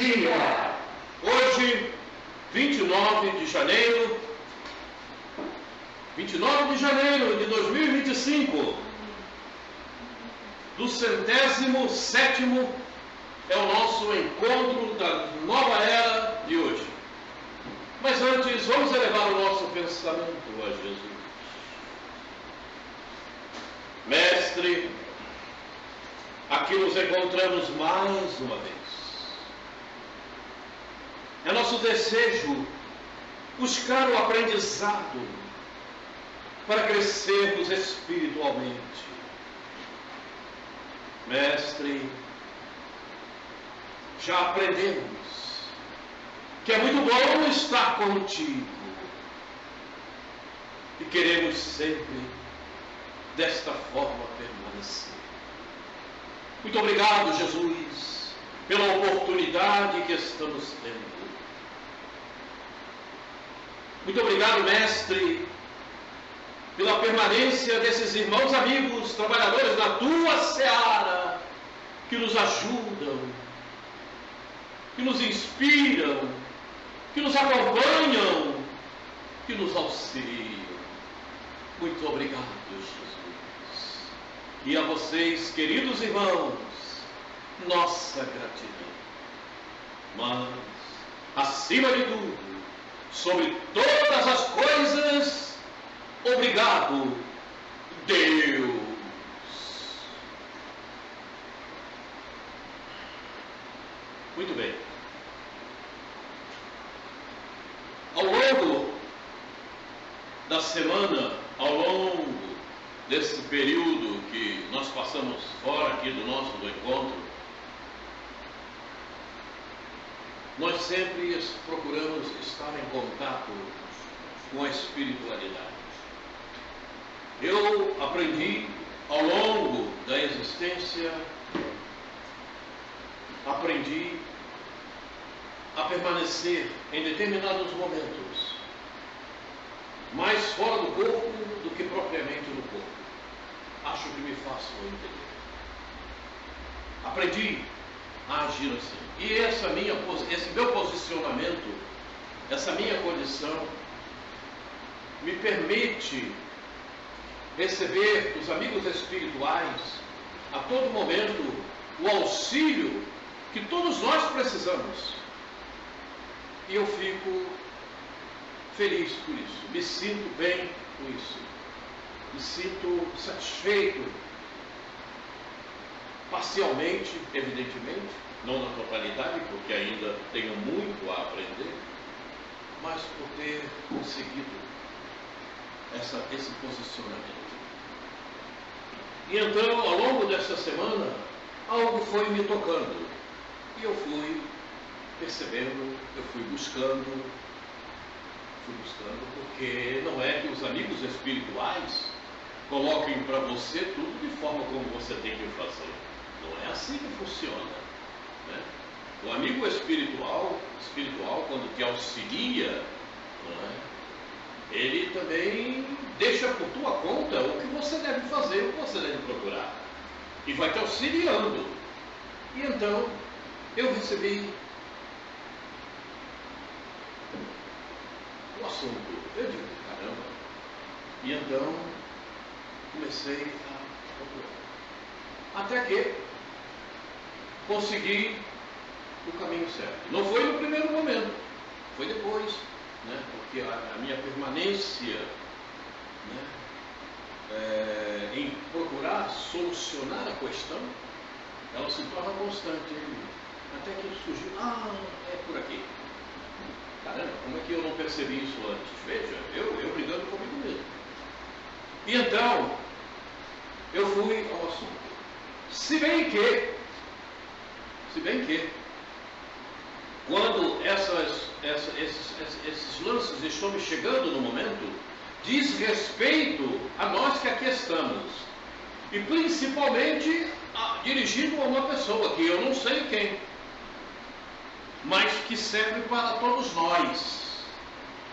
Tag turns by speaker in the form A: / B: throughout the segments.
A: dia. Hoje, 29 de janeiro de 2025, do 107º é o nosso encontro da nova era de hoje. Mas antes, vamos elevar o nosso pensamento a Jesus. Mestre, aqui nos encontramos mais uma vez. É nosso desejo buscar o aprendizado para crescermos espiritualmente. Mestre, já aprendemos que é muito bom estar contigo e queremos sempre desta forma permanecer. Muito obrigado, Jesus, pela oportunidade que estamos tendo. Muito obrigado, Mestre, pela permanência desses irmãos amigos, trabalhadores da tua seara, que nos ajudam, que nos inspiram, que nos acompanham, que nos auxiliam. Muito obrigado, Jesus. E a vocês, queridos irmãos, nossa gratidão. Mas, acima de tudo, sobre todas as coisas, obrigado, Deus. Muito bem. Ao longo da semana, ao longo desse período que nós passamos fora aqui do nosso encontro, nós sempre procuramos estar em contato com a espiritualidade. Eu aprendi ao longo da existência, aprendi a permanecer em determinados momentos mais fora do corpo do que propriamente no corpo. Acho que me faço entender. Aprendi a agir assim. E esse meu posicionamento, essa minha condição, me permite receber dos amigos espirituais, a todo momento, o auxílio que todos nós precisamos. E eu fico feliz por isso, me sinto bem com isso, me sinto satisfeito, parcialmente, evidentemente, não na totalidade, porque ainda tenho muito a aprender, mas por ter conseguido esse posicionamento. E então, ao longo desta semana, algo foi me tocando, e eu fui percebendo, eu fui buscando, porque não é que os amigos espirituais coloquem para você tudo de forma como você tem que fazer. Não é assim que funciona, né? O amigo espiritual, quando te auxilia, não é? Ele também deixa por tua conta o que você deve fazer, o que você deve procurar, e vai te auxiliando. E então, eu recebi o assunto. Eu digo, caramba. E então, comecei a procurar. Até que consegui o caminho certo. Não foi no primeiro momento, foi depois, né? Porque a minha permanência, né, em procurar solucionar a questão, ela se torna constante. Até que surgiu, é por aqui. Caramba, como é que eu não percebi isso antes? Veja, eu brigando comigo mesmo. E então, eu fui ao assunto. Se bem que, quando esses lances estão me chegando no momento, diz respeito a nós que aqui estamos. E principalmente dirigido a uma pessoa que eu não sei quem, mas que serve para todos nós.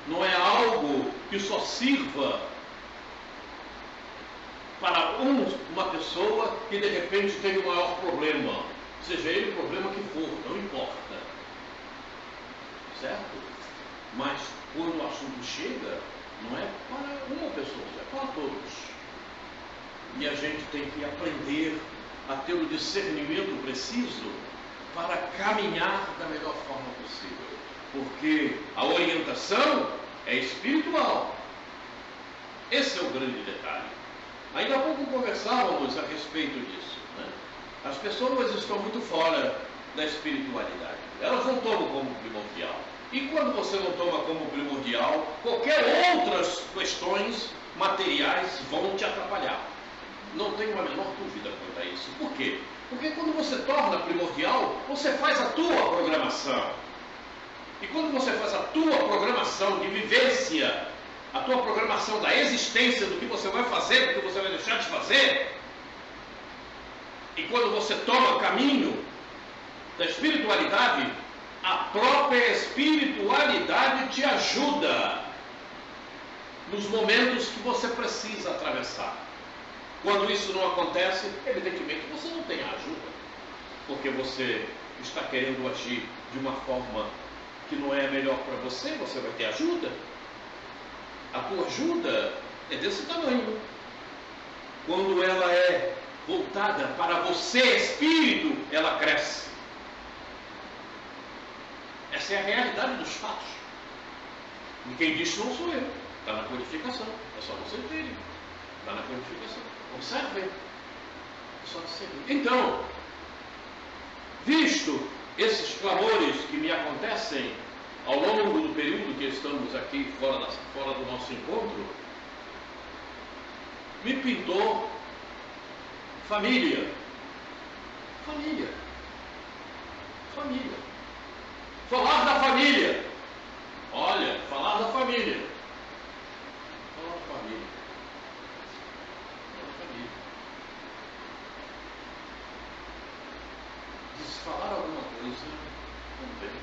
A: Não é algo que só sirva para uma pessoa que de repente tem o maior problema, seja ele o problema que for, não importa. certo? Mas quando o assunto chega, não é para uma pessoa, é para todos. E a gente tem que aprender a ter o discernimento preciso para caminhar da melhor forma possível. Porque a orientação é espiritual. Esse é o grande detalhe. Ainda há pouco conversávamos a respeito disso, né? As pessoas estão muito fora da espiritualidade. Elas não tomam como primordial. E quando você não toma como primordial, qualquer outras questões materiais vão te atrapalhar. Não tenho a menor dúvida quanto a isso. Por quê? Porque quando você torna primordial, você faz a tua programação. E quando você faz a tua programação de vivência, a tua programação da existência, do que você vai fazer, do que você vai deixar de fazer, e quando você toma o caminho da espiritualidade, a própria espiritualidade te ajuda nos momentos que você precisa atravessar. Quando isso não acontece, evidentemente você não tem ajuda, porque você está querendo agir de uma forma que não é a melhor para você, você vai ter ajuda. A tua ajuda é desse tamanho. Quando ela é voltada para você, espírito, ela cresce. Essa é a realidade dos fatos. E quem diz não sou eu. Está na codificação. É só você ver. Está na codificação. Observe. É só você ver. Então, visto esses clamores que me acontecem ao longo do período que estamos aqui fora do nosso encontro, me pintou família. Família. Família. Falar da família. Olha, falar da família. Falar da família. Falar da família. Falar alguma coisa, não tem.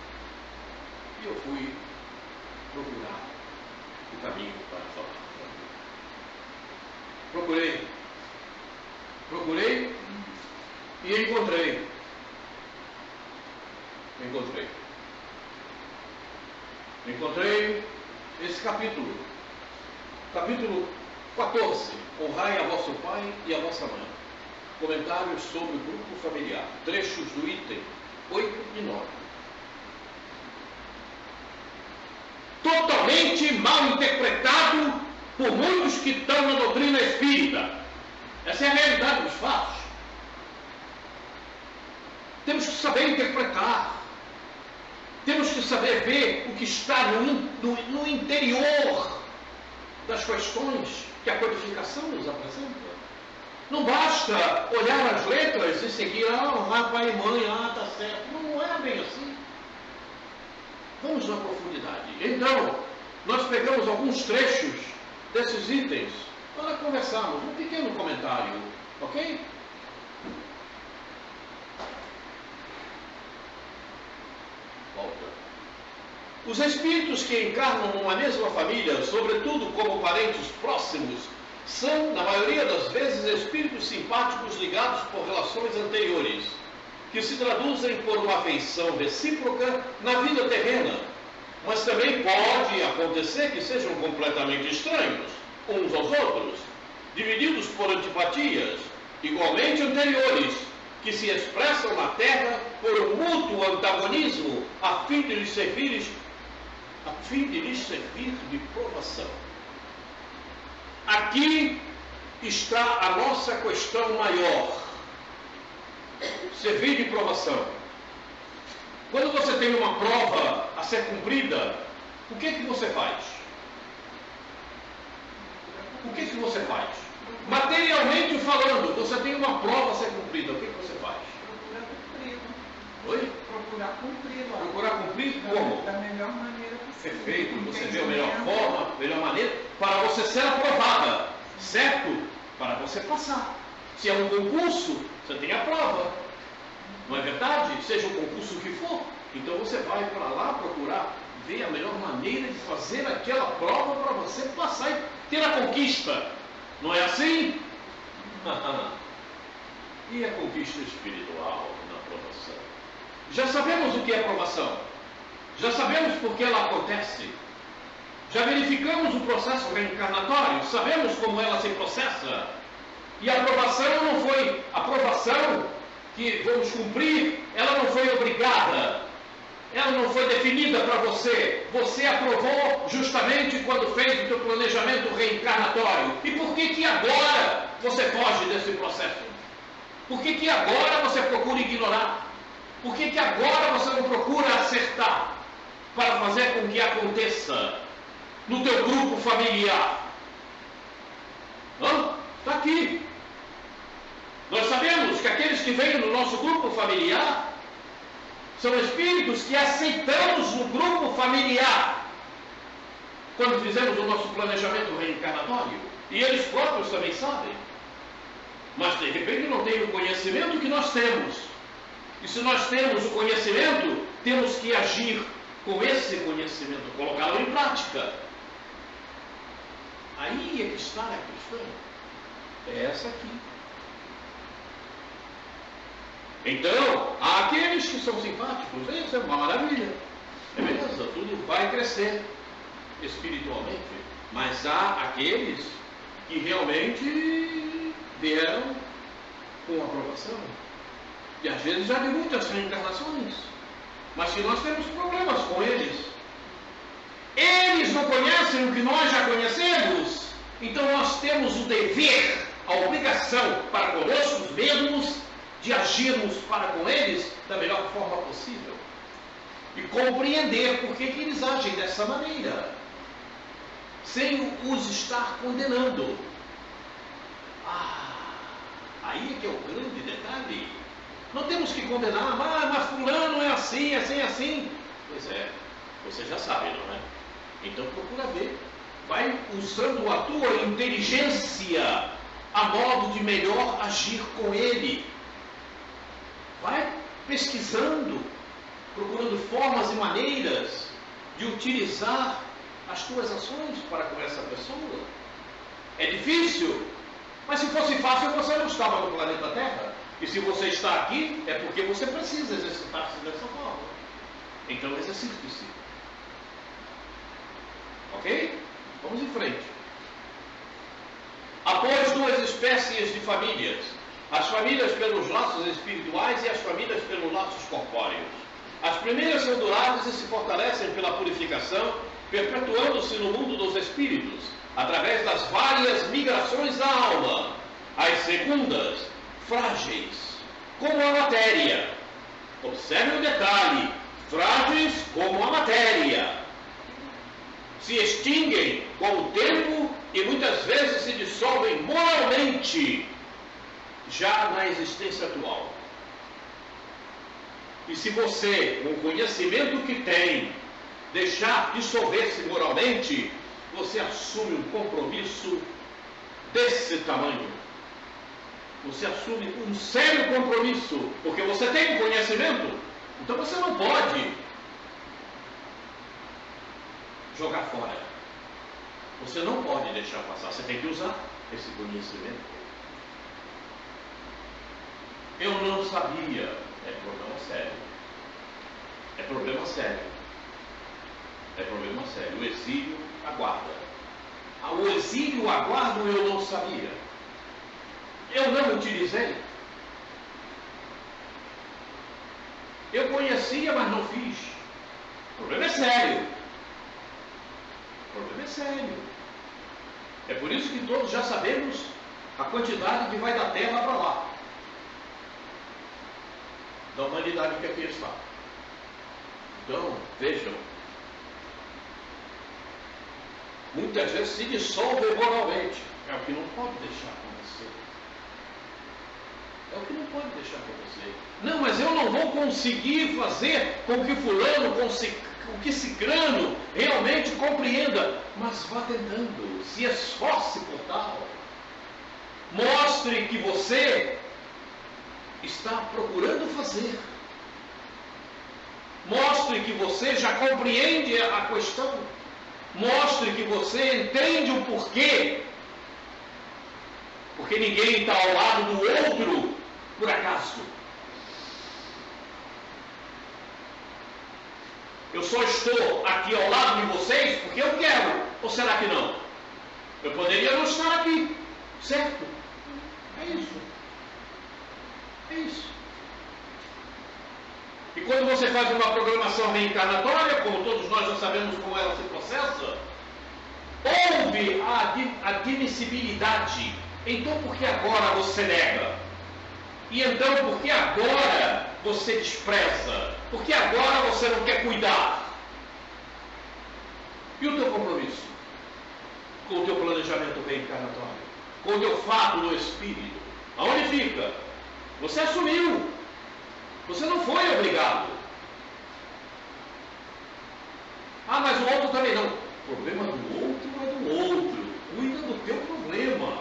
A: E eu fui procurar o caminho para falar. Procurei e encontrei. Encontrei esse capítulo. Capítulo 14. Honrai a vosso pai e a vossa mãe. Comentários sobre o grupo familiar. Trechos do item 8 e 9. Totalmente mal interpretado por muitos que estão na doutrina espírita. Essa é a realidade dos fatos. Temos que saber interpretar. Temos que saber ver o que está no interior das questões que a codificação nos apresenta. Não basta olhar as letras e seguir, pai e mãe, tá certo. Não é bem assim. Vamos na profundidade. Então, nós pegamos alguns trechos desses itens para conversarmos. Um pequeno comentário, ok? Volta. Os espíritos que encarnam numa mesma família, sobretudo como parentes próximos, são, na maioria das vezes, espíritos simpáticos ligados por relações anteriores, que se traduzem por uma afeição recíproca na vida terrena, mas também pode acontecer que sejam completamente estranhos uns aos outros, divididos por antipatias igualmente anteriores, que se expressam na terra por um mútuo antagonismo a fim de lhes servir de provação. Aqui está a nossa questão maior. Servir de provação. Quando você tem uma prova a ser cumprida, o que você faz? O que você faz? Materialmente falando, você tem uma prova a ser cumprida, o que você faz?
B: Procurar cumprir.
A: Oi?
B: Procurar cumprir.
A: Procurar cumprir como?
B: Da melhor maneira possível.
A: Perfeito, você vê a melhor forma, melhor maneira, para você ser aprovada, certo? Para você passar. Se é um concurso, você tem a prova. Não é verdade? Seja o concurso que for. Então você vai para lá procurar ver a melhor maneira de fazer aquela prova para você passar e ter a conquista. Não é assim? E a conquista espiritual na aprovação? Já sabemos o que é aprovação. Já sabemos por que ela acontece. Já verificamos o processo reencarnatório, sabemos como ela se processa. E a aprovação não foi aprovação que vamos cumprir, ela não foi obrigada. Ela não foi definida para você. Você aprovou justamente quando fez o seu planejamento reencarnatório. E por que agora você foge desse processo? Por que agora você procura ignorar? Por que agora você não procura acertar para fazer com que aconteça no teu grupo familiar? Está aqui. Nós sabemos que aqueles que vêm no nosso grupo familiar são espíritos que aceitamos no grupo familiar quando fizemos o nosso planejamento reencarnatório. E eles próprios também sabem. Mas de repente não têm o conhecimento que nós temos. E se nós temos o conhecimento, temos que agir com esse conhecimento, colocá-lo em prática. Aí é que está a questão. É essa aqui. Então, há aqueles que são simpáticos, isso é uma maravilha. É beleza, tudo vai crescer espiritualmente. Mas há aqueles que realmente vieram com aprovação. E às vezes já de muitas reencarnações. Mas que nós temos problemas com eles. Eles não conhecem o que nós já conhecemos. Então nós temos o dever, a obrigação para conosco mesmos de agirmos para com eles da melhor forma possível. E compreender por que eles agem dessa maneira. Sem os estar condenando. Aí é que é o grande detalhe. Não temos que condenar, mas fulano é assim, assim, assim. Pois é, você já sabe, não é? Então procura ver. Vai usando a tua inteligência a modo de melhor agir com ele. Vai pesquisando, procurando formas e maneiras de utilizar as tuas ações para com essa pessoa. É difícil, mas se fosse fácil você não estava no planeta Terra. E se você está aqui, é porque você precisa exercitar-se dessa forma. Então exercite-se. Ok? Vamos em frente. Após duas espécies de famílias. As famílias pelos laços espirituais e as famílias pelos laços corpóreos. As primeiras são duráveis e se fortalecem pela purificação, perpetuando-se no mundo dos espíritos, através das várias migrações da alma. As segundas, frágeis, como a matéria. Observe o detalhe, frágeis como a matéria. Se extinguem com o tempo e muitas vezes se dissolvem moralmente, já na existência atual. E se você, com o conhecimento que tem, deixar dissolver-se moralmente, você assume um compromisso desse tamanho. Você assume um sério compromisso, porque você tem um conhecimento, então você não pode jogar fora. Você não pode deixar passar, você tem que usar esse conhecimento. Eu não sabia. É problema sério. É problema sério. É problema sério. O exílio aguarda. O exílio aguarda, eu não sabia. Eu não utilizei. Eu conhecia, mas não fiz. O problema é sério. O problema é sério. É por isso que todos já sabemos a quantidade que vai da Terra para lá. Da humanidade que aqui está. Então, vejam. Muitas vezes se dissolve moralmente. É o que não pode deixar acontecer. É o que não pode deixar acontecer. Não, mas eu não vou conseguir fazer com que fulano, com que cicrano realmente compreenda. Mas vá tentando, se esforce por tal. Mostre que você está procurando fazer. Mostre que você já compreende a questão. Mostre que você entende o porquê. Porque ninguém está ao lado do outro por acaso. Eu só estou aqui ao lado de vocês porque eu quero. Ou será que não? Eu poderia não estar aqui. Certo? É isso. É isso. E quando você faz uma programação reencarnatória, como todos nós já sabemos como ela se processa, houve a admissibilidade. Então por que agora você nega? E então por que agora você despreza? Por que agora você não quer cuidar? E o teu compromisso? Com o teu planejamento reencarnatório? Com o teu fato do espírito? Aonde fica? Você assumiu. Você não foi obrigado. Ah, mas o outro também não. O problema do outro é do outro. Cuida do teu problema.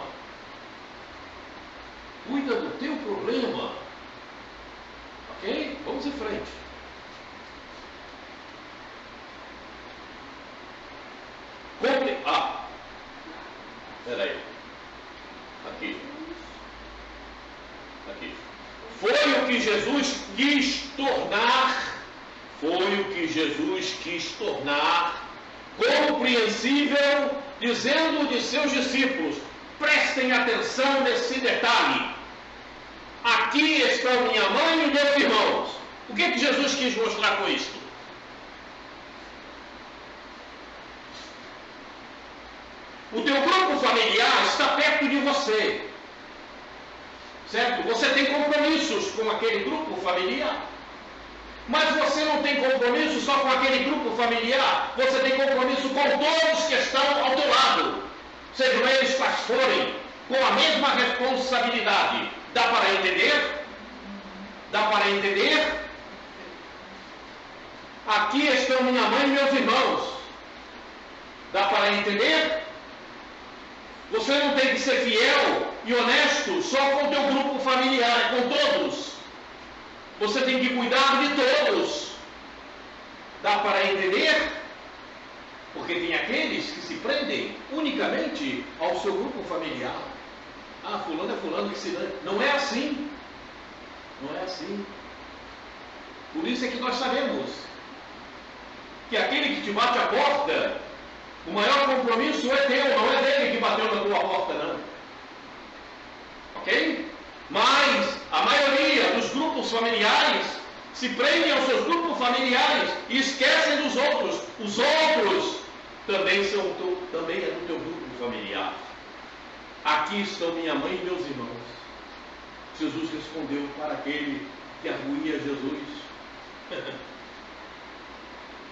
A: Cuida do teu problema. Ok? Vamos em frente. Peraí. Aqui. Foi o que Jesus quis tornar. Foi o que Jesus quis tornar compreensível, dizendo de seus discípulos: prestem atenção nesse detalhe. Aqui estão minha mãe e meus irmãos. O que Jesus quis mostrar com isto? O teu grupo familiar está perto de você. Certo? Você tem compromissos com aquele grupo familiar. Mas você não tem compromisso só com aquele grupo familiar. Você tem compromisso com todos que estão ao teu lado. Sejam eles quais forem, com a mesma responsabilidade. Dá para entender? Dá para entender? Aqui estão minha mãe e meus irmãos. Dá para entender? Você não tem que ser fiel e honesto só com o teu grupo familiar, com todos. Você tem que cuidar de todos. Dá para entender? Porque tem aqueles que se prendem unicamente ao seu grupo familiar. Ah, fulano é fulano que se dane. Não é assim. Não é assim. Por isso é que nós sabemos que aquele que te bate a porta, o maior compromisso é teu, não é dele que bateu na tua porta, não. Ok? Mas a maioria dos grupos familiares se prendem aos seus grupos familiares e esquecem dos outros. Os outros também é do teu grupo familiar. Aqui estão minha mãe e meus irmãos. Jesus respondeu para aquele que arguía Jesus.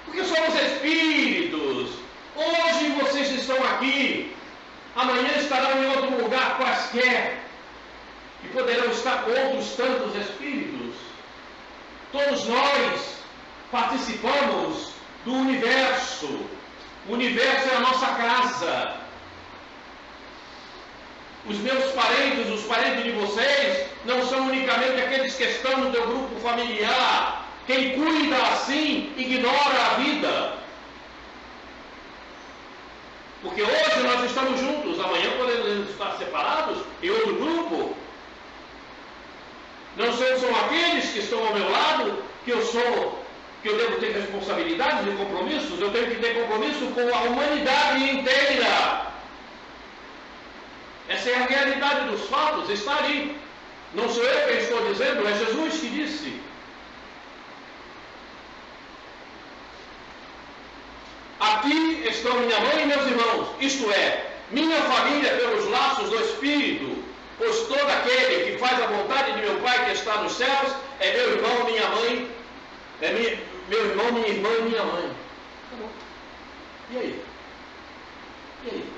A: Porque somos espíritos. Hoje vocês estão aqui, amanhã estarão em outro lugar quaisquer, e poderão estar com outros tantos espíritos. Todos nós participamos do universo. O universo é a nossa casa. Os meus parentes, os parentes de vocês, não são unicamente aqueles que estão no teu grupo familiar. Quem cuida assim, ignora a vida. Porque hoje nós estamos juntos, amanhã podemos estar separados em outro grupo. Não são aqueles que estão ao meu lado que eu devo ter responsabilidades e compromissos. Eu tenho que ter compromisso com a humanidade inteira. Essa é a realidade dos fatos, está ali. Não sou eu quem estou dizendo, é Jesus que disse. Aqui estão minha mãe e meus irmãos, isto é, minha família pelos laços do Espírito, pois todo aquele que faz a vontade de meu Pai que está nos céus é meu irmão, minha mãe, meu irmão, minha irmã e minha mãe. Tá bom. E aí? E aí?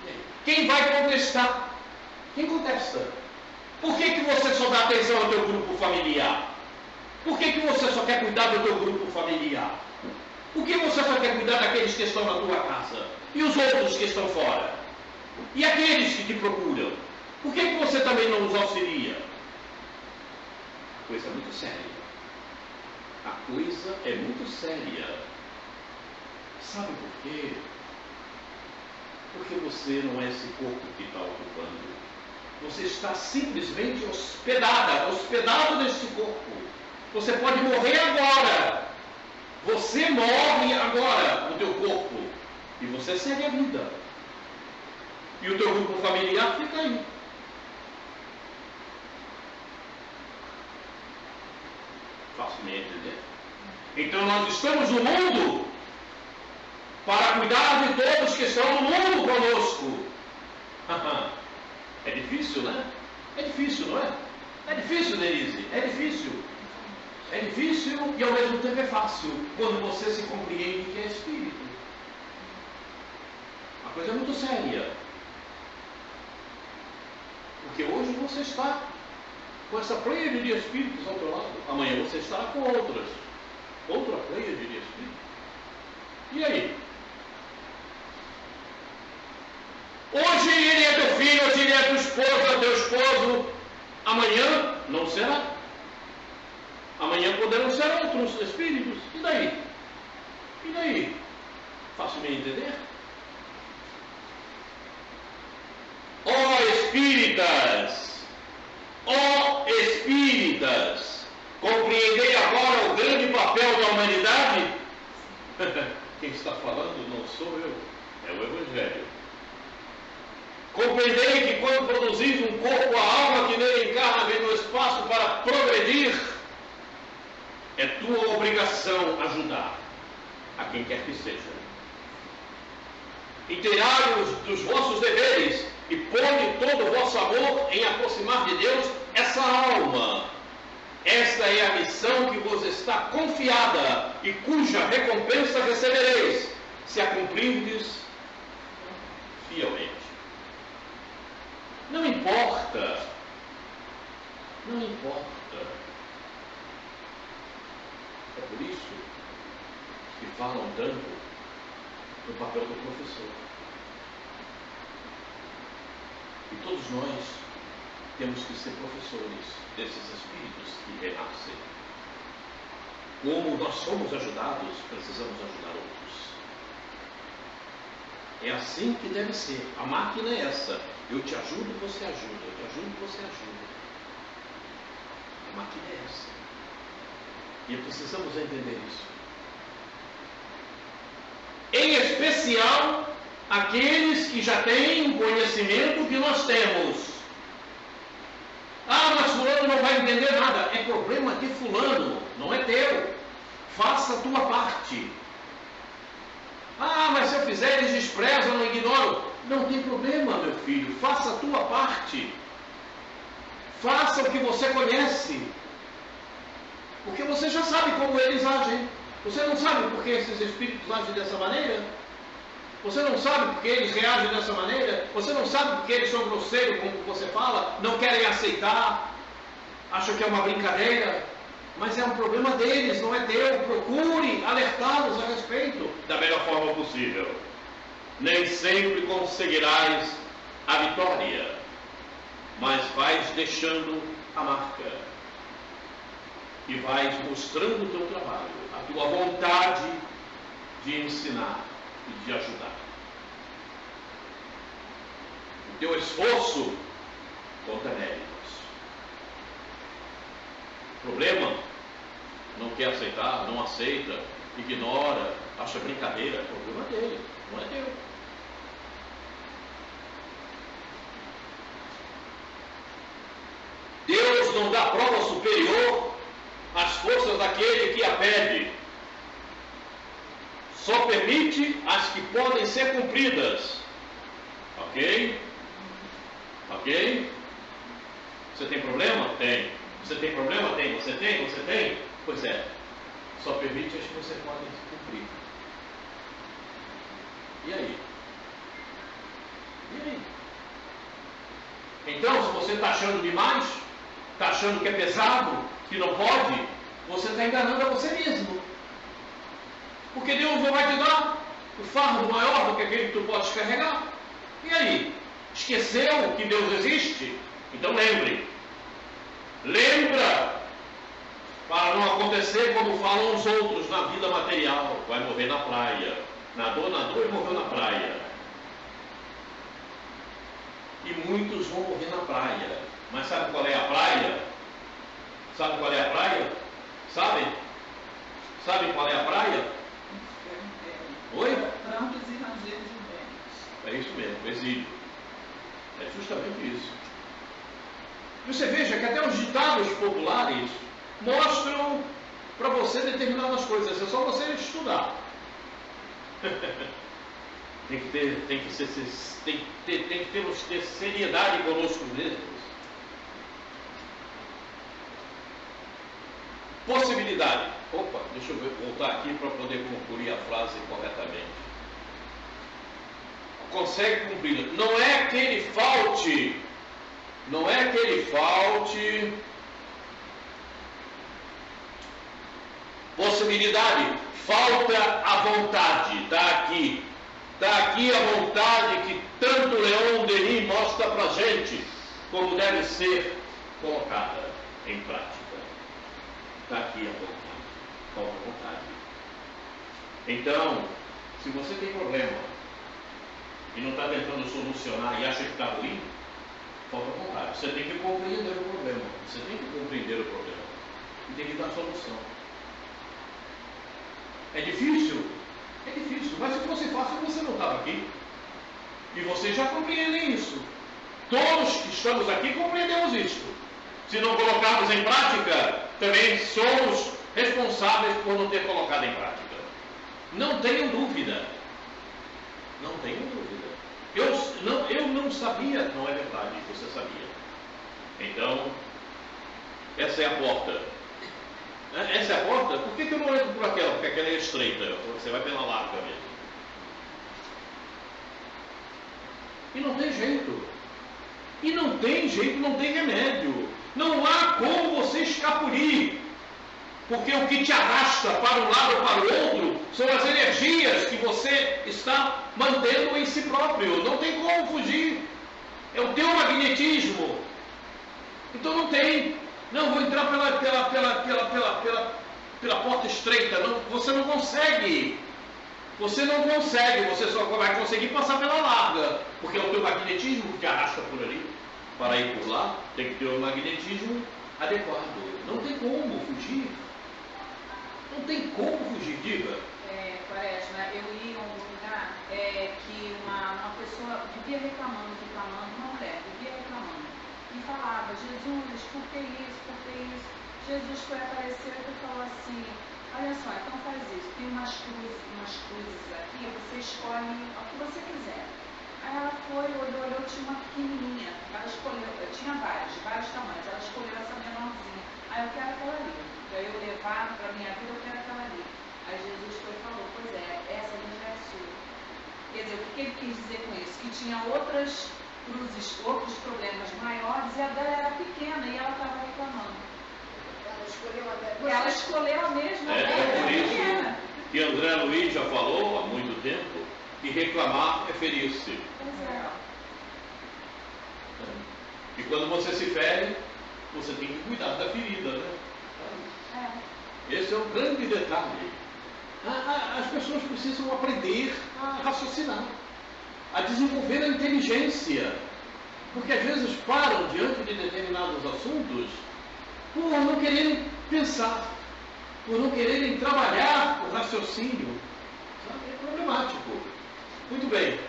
A: E aí? Quem vai contestar? Quem contesta? Por que você só dá atenção ao teu grupo familiar? Por que você só quer cuidar do teu grupo familiar? Por que você só quer cuidar daqueles que estão na tua casa? E os outros que estão fora? E aqueles que te procuram? Por que você também não os auxilia? Coisa muito séria. A coisa é muito séria. Sabe por quê? Porque você não é esse corpo que está ocupando. Você está simplesmente hospedado neste corpo. Você pode morrer agora Você morre agora no teu corpo e você segue a vida. E o teu grupo familiar fica aí. Fácil-me entender? Então nós estamos no mundo para cuidar de todos que estão no mundo conosco. É difícil, né? É difícil, não é? É difícil, Denise. É difícil. É difícil e ao mesmo tempo é fácil quando você se compreende que é espírito. A coisa é muito séria. Porque hoje você está com essa pleiade de espíritos ao teu lado. Amanhã você estará com outra pleiade de espíritos. E aí? Hoje ele é teu filho, hoje ele é tua esposa, teu esposo. Amanhã não será. Amanhã poderão ser outros espíritos. E daí? E daí? Fácil-me entender? Ó espíritas! Ó espíritas! Compreendei agora o grande papel da humanidade? Quem está falando não sou eu, é o Evangelho. Compreendei que quando produzis um corpo, a alma que nele encarna vem no espaço para progredir. É tua obrigação ajudar a quem quer que seja. Inteirai-vos dos vossos deveres e põe todo o vosso amor em aproximar de Deus essa alma. Esta é a missão que vos está confiada e cuja recompensa recebereis, se a cumprirdes fielmente. Não importa. Não importa. É por isso que falam tanto do papel do professor. E todos nós temos que ser professores desses espíritos que renascem. Como nós somos ajudados, precisamos ajudar outros. É assim que deve ser. A máquina é essa. Eu te ajudo, você ajuda. Eu te ajudo, você ajuda. A máquina é essa. E precisamos entender isso. Em especial, aqueles que já têm o conhecimento que nós temos. Ah, mas fulano não vai entender nada. É problema de fulano, não é teu. Faça a tua parte. Ah, mas se eu fizer, eles desprezam, não ignoram. Não tem problema, meu filho. Faça a tua parte. Faça o que você conhece. Porque você já sabe como eles agem. Você não sabe por que esses espíritos agem dessa maneira? Você não sabe por que eles reagem dessa maneira? Você não sabe por que eles são grosseiros, como você fala? Não querem aceitar? Acham que é uma brincadeira? Mas é um problema deles, não é teu. Procure alertá-los a respeito da melhor forma possível. Nem sempre conseguirás a vitória, mas vais deixando a marca. E vais mostrando o teu trabalho, a tua vontade de ensinar e de ajudar. O teu esforço conta méritos. Problema? Não quer aceitar, não aceita, ignora, acha brincadeira. É problema dele, não é teu. Deus não dá prova superior às forças daquele que a pede. Só permite as que podem ser cumpridas. Ok? Ok? Você tem problema? Tem. Você tem problema? Tem. Você tem? Você tem? Pois é. Só permite as que você pode cumprir. E aí? E aí? Então, se você está achando demais, está achando que é pesado, que não pode, você está enganando a você mesmo. Porque Deus não vai te dar o fardo maior do que aquele que tu podes carregar. E aí? Esqueceu que Deus existe? Então lembre. Lembra, para não acontecer como falam os outros na vida material. Vai morrer na praia. Nadou e morreu na praia. E muitos vão morrer na praia. Mas sabe qual é a praia? Sabe qual é a praia? Sabem? Sabe qual é a praia? Oi?
B: Prantos e rangeiros de dentes.
A: É isso mesmo, exílio. É justamente isso. E você veja que até os ditados populares mostram para você determinadas coisas. É só você estudar. tem que ter seriedade conosco mesmos. Possibilidade. Opa, deixa eu voltar aqui para poder concluir a frase corretamente. Consegue cumprir. Não é que ele falte. Não é que ele falte. Possibilidade. Falta a vontade. Está aqui. Está aqui a vontade que tanto Leon Denis mostra para a gente como deve ser colocada em prática. Está aqui a vontade. Falta vontade. Então, se você tem problema e não está tentando solucionar e acha que está ruim, falta vontade. Você tem que compreender o problema. Você tem que compreender o problema. E tem que dar solução. É difícil? É difícil. Mas se fosse fácil, você não estava aqui. E vocês já compreendem isso. Todos que estamos aqui compreendemos isso. Se não colocarmos em prática, também somos responsáveis por não ter colocado em prática. Não tenham dúvida. Não tenham dúvida. Eu não sabia, não é verdade, você sabia. Então, essa é a porta. Essa é a porta? Por que eu não entro por aquela? Porque aquela é estreita. Você vai pela larga mesmo. E não tem jeito. E não tem jeito, não tem remédio. Não há como você escapulir. Porque o que te arrasta para um lado ou para o outro são as energias que você está mantendo em si próprio. Não tem como fugir. É o teu magnetismo. Então não tem. Não, vou entrar pela porta estreita. Não, você não consegue. Você não consegue. Você só vai conseguir passar pela larga. Porque é o teu magnetismo que te arrasta por ali. Para ir por lá, tem que ter um magnetismo adequado. Não tem como fugir. Não tem como fugir, diga.
C: Quaresma, eu li em um lugar que uma pessoa vivia reclamando, uma mulher vivia reclamando, e falava, Jesus, por que isso, por que isso? Jesus foi aparecer e falou assim, olha só, então faz isso, tem umas cruzes aqui, você escolhe o que você quiser. Aí ela foi, olhou, tinha uma pequenininha, ela escolheu, tinha vários tamanhos, ela escolheu essa menorzinha. Aí eu quero aquela ali, para eu levar para a minha vida, eu quero aquela ali. Aí Jesus foi e falou, pois é, essa ali já é sua. Quer dizer, o que ele quis dizer com isso? Que tinha outras cruzes, outros problemas maiores, e a dela era pequena e ela estava reclamando. Ela escolheu a mesma.
A: É por isso que André Luiz já falou há muito tempo que reclamar é ferir-se. E quando você se fere, você tem que cuidar da ferida, né? Esse é um grande detalhe. As pessoas precisam aprender a raciocinar, a desenvolver a inteligência, porque às vezes param diante de determinados assuntos por não quererem pensar, por não quererem trabalhar o raciocínio. É problemático. Muito bem.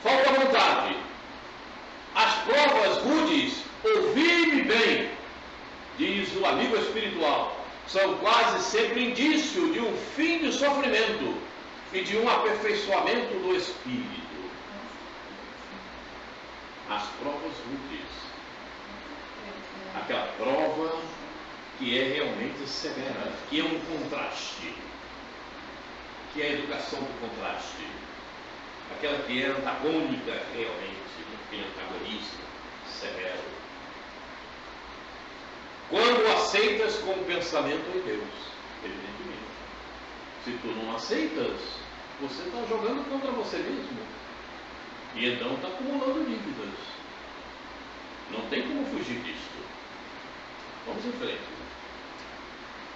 A: Falta vontade. As provas rudes, ouvi-me bem, diz o amigo espiritual, são quase sempre indício de um fim de sofrimento e de um aperfeiçoamento do espírito. As provas úteis. Aquela prova que é realmente severa, que é um contraste, que é a educação do contraste. Aquela que é antagônica realmente, aquele antagonismo severo. Quando aceitas com o pensamento em Deus, evidentemente. Se tu não aceitas, você está jogando contra você mesmo. E então está acumulando dívidas. Não tem como fugir disso. Vamos em frente.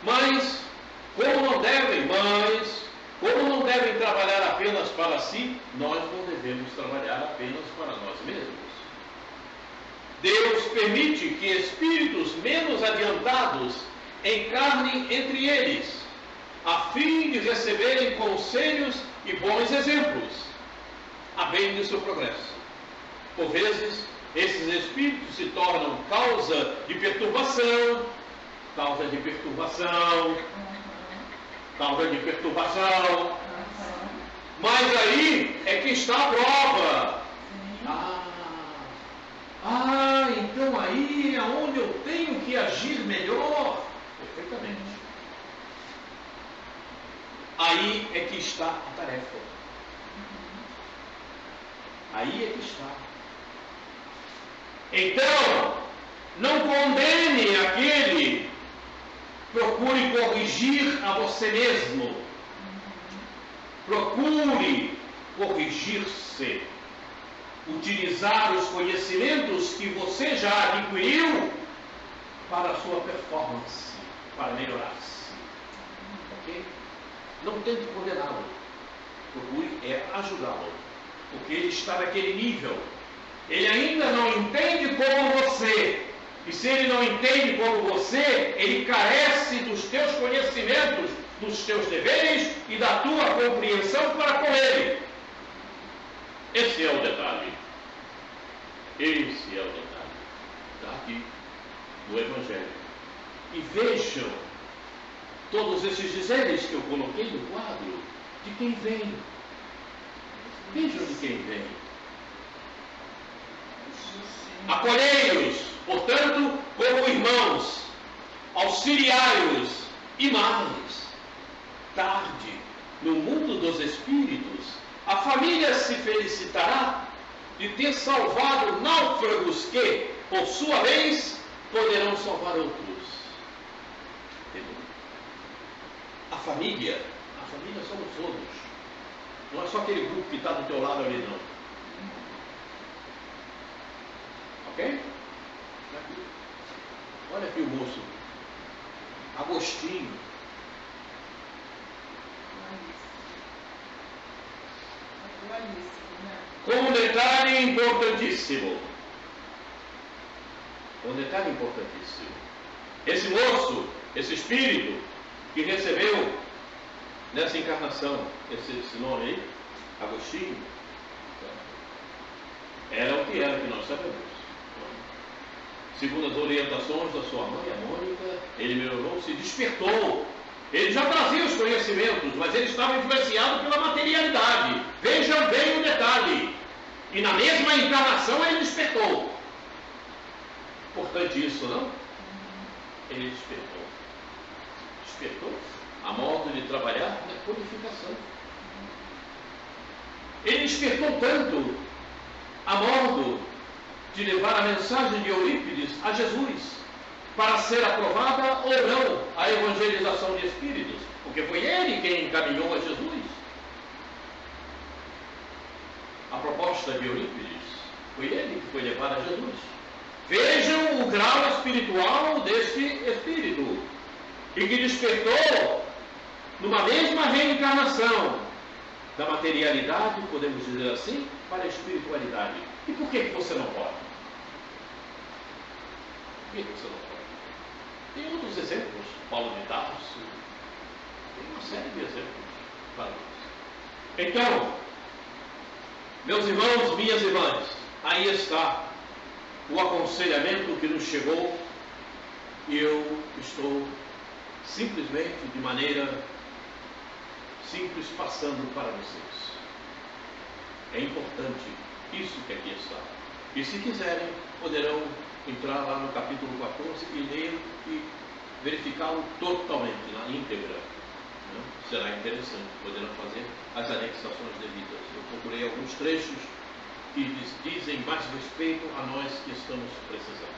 A: Mas, como não devem trabalhar apenas para si, nós não devemos trabalhar apenas para nós mesmos. Deus permite que espíritos menos adiantados encarnem entre eles, a fim de receberem conselhos e bons exemplos, a bem do seu progresso. Por vezes, esses espíritos se tornam causa de perturbação, causa de perturbação, causa de perturbação. Mas aí é que está a prova. Então aí é onde eu tenho que agir melhor. Perfeitamente. Aí é que está a tarefa. Aí é que está. Então, não condene aquele, procure corrigir a você mesmo. Procure corrigir-se. Utilizar os conhecimentos que você já adquiriu para a sua performance, para melhorar-se. Ok? Não tente condená-lo. Procure ajudá-lo. Porque ele está naquele nível. Ele ainda não entende como você. E se ele não entende como você, ele carece dos teus conhecimentos, dos teus deveres e da tua compreensão para com ele. Esse é o detalhe. Esse é o detalhe. Está aqui no Evangelho. E vejam todos esses dizeres que eu coloquei no quadro, de quem vem. Vejam de quem vem. Acolhei-os, portanto, como irmãos, auxiliai-os e mais. Tarde, no mundo dos espíritos, a família se felicitará de ter salvado náufragos que, por sua vez, poderão salvar outros. Entendeu? A família somos todos. Não é só aquele grupo que está do teu lado ali, não. Ok? Olha aqui o moço. Agostinho. Com um detalhe importantíssimo. Esse moço, esse espírito que recebeu nessa encarnação, esse nome aí, Agostinho, era o que era, que nós sabemos. Segundo as orientações da sua mãe, a Mônica, ele melhorou, se despertou. Ele já trazia os conhecimentos, mas ele estava influenciado pela materialidade. Vejam bem o detalhe. E na mesma encarnação ele despertou. Importante isso, não? Ele despertou. Despertou a modo de trabalhar na codificação. Ele despertou tanto a modo de levar a mensagem de Eurípides a Jesus, para ser aprovada ou não a evangelização de espíritos, porque foi ele quem encaminhou a Jesus. A proposta de Eurípides foi ele que foi levar a Jesus. Vejam o grau espiritual deste espírito, e que despertou numa mesma reencarnação da materialidade, podemos dizer assim, para a espiritualidade. E por que você não pode? Por que você não pode? Tem outros exemplos, Paulo de Tarso, tem uma série de exemplos para nós. Então, meus irmãos, minhas irmãs, aí está o aconselhamento que nos chegou, e eu estou simplesmente, de maneira simples, passando para vocês. É importante isso que aqui está. E se quiserem, poderão entrar lá no capítulo 14 e ler e verificá-lo totalmente, na íntegra. Será interessante, poderão fazer as anexações devidas. Eu procurei alguns trechos que dizem mais respeito a nós que estamos precisando.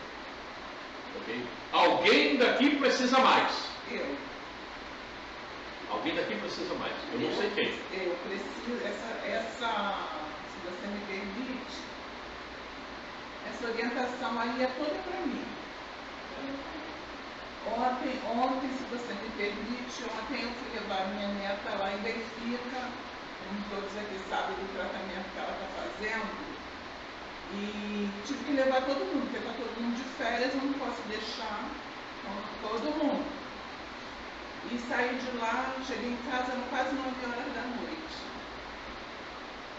A: Ok? Alguém daqui precisa mais.
B: Eu.
A: Alguém daqui precisa mais. Eu não sei quem.
B: Eu preciso, se você me permite, essa orientação aí é toda para mim. Ontem, se você me permite, ontem eu fui levar minha neta lá em Benfica, como todos aqui sabem do tratamento que ela está fazendo, e tive que levar todo mundo, porque está todo mundo de férias, eu não posso deixar todo mundo. E saí de lá, cheguei em casa quase 9 horas da noite.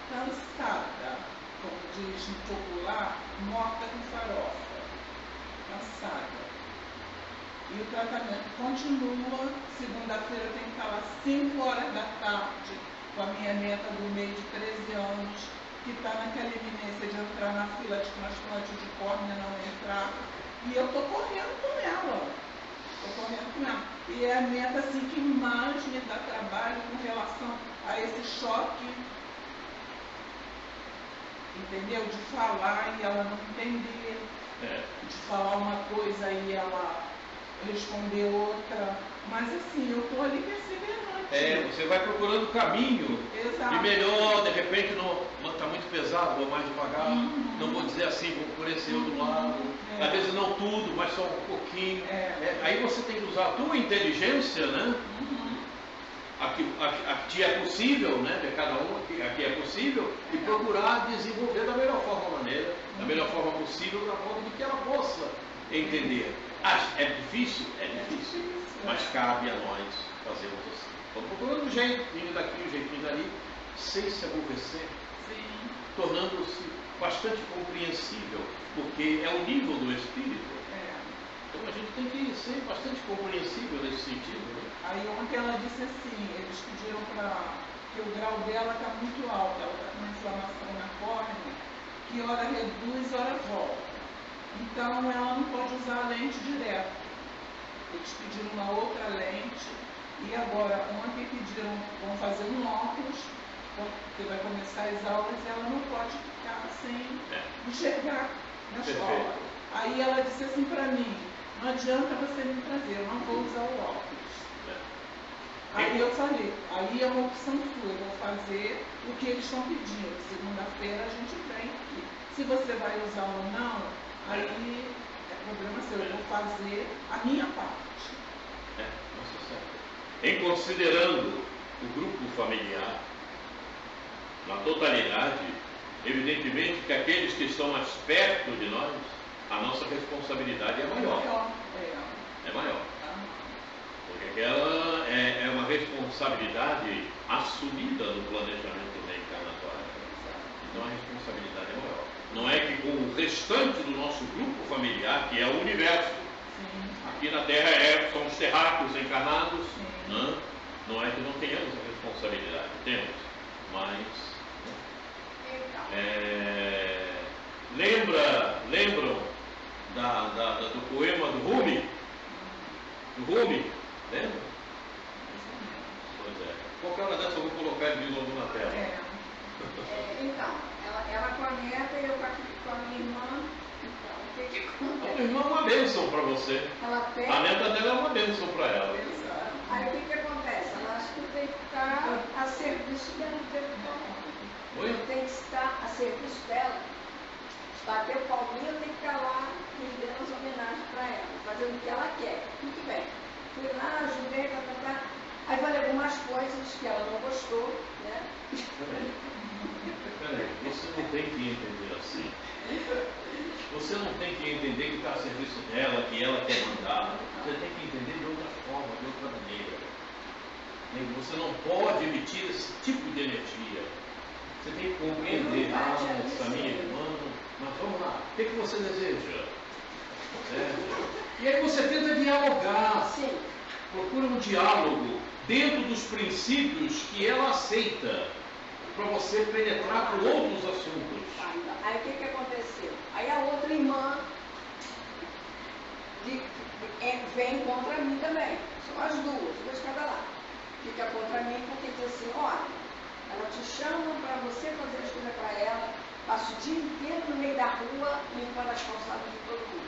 B: Cansada, como diz no popular, morta com farofa. Cansada. E o tratamento continua. Segunda-feira eu tenho que estar lá 5 horas da tarde com a minha neta do meio de 13 anos, que está naquela iminência de entrar na fila de transplante de córnea, não entrar. E eu estou correndo com ela. Estou correndo com ela. E é a neta assim, que mais me dá trabalho com relação a esse choque, entendeu? De falar e ela não entender. De falar uma coisa e ela responder outra. Mas assim, eu estou ali perseverante.
A: Você vai procurando o caminho.
B: Exato.
A: E melhor, de repente, não está muito pesado, vou mais devagar. Não vou dizer assim, vou por esse outro lado. Às vezes não tudo, mas só um pouquinho. Aí você tem que usar a tua inteligência, né? Aqui é possível, né? De cada um, aqui é possível, e procurar desenvolver da melhor maneira, da melhor forma possível, para modo de que ela possa entender. É difícil? É difícil. Mas cabe a nós fazermos assim. Vamos procurando um jeitinho daqui, um jeitinho dali, sem se aborrecer, tornando-se bastante compreensível, porque é o nível do espírito. Então a gente tem que ser bastante compreensível nesse sentido, né?
B: Aí ontem ela disse assim, eles pediram que o grau dela está muito alto, ela está com uma inflamação na córnea, que hora reduz, hora volta. Então ela não pode usar a lente direto. Eles pediram uma outra lente e agora ontem pediram, vão fazer um óculos, porque vai começar as aulas e ela não pode ficar sem enxergar na escola. Aí ela disse assim para mim, não adianta você me trazer, eu não vou usar o óculos. Aí eu falei, aí é uma opção sua, eu vou fazer o que eles estão pedindo. Segunda-feira a gente vem aqui. Se você vai usar ou não, aí é problema seu, eu vou fazer a minha parte.
A: Nossa certo. Em considerando o grupo familiar, na totalidade, evidentemente que aqueles que estão mais perto de nós, a nossa responsabilidade é maior. É maior. Porque aquela é uma responsabilidade assumida no planejamento reencarnatório. Então a responsabilidade é maior. Não é que com o restante do nosso grupo familiar, que é o universo, aqui na Terra são os terráqueos encarnados, né? Não é que não tenhamos a responsabilidade, temos, mas lembram do poema do Rumi? Do Rumi? Lembra? Pois é. Qualquer hora dessa eu vou colocar ele de novo na tela.
C: Então, ela com a neta e eu com a minha irmã. Então, o que acontece?
A: A minha irmã é uma bênção para você. A neta dela é uma bênção para ela.
C: Aí o que acontece? Ela acha que tem que estar a serviço dela. Tem que estar a serviço dela. Bater o palminho, tem que estar lá rendendo as homenagens para ela, fazendo o que ela quer. Muito bem. Fui lá, ajudei, aí falei algumas coisas que ela não gostou, né?
A: Peraí, você não tem que entender assim. Você não tem que entender que está a serviço dela, que ela quer mandar. Você tem que entender de outra forma, de outra maneira. Você não pode emitir esse tipo de energia. Você tem que compreender, essa minha irmã, mas vamos lá, o que você deseja? E aí você tenta dialogar.
C: Sim.
A: Procura um diálogo dentro dos princípios que ela aceita, para você penetrar por outros assuntos.
C: Aí o que aconteceu? Aí a outra irmã vem contra mim também. São as duas cada lado. Fica contra mim porque diz assim, olha, ela te chama para você fazer as coisas para ela, passa o dia inteiro no meio da rua limpando as calçadas de todo mundo.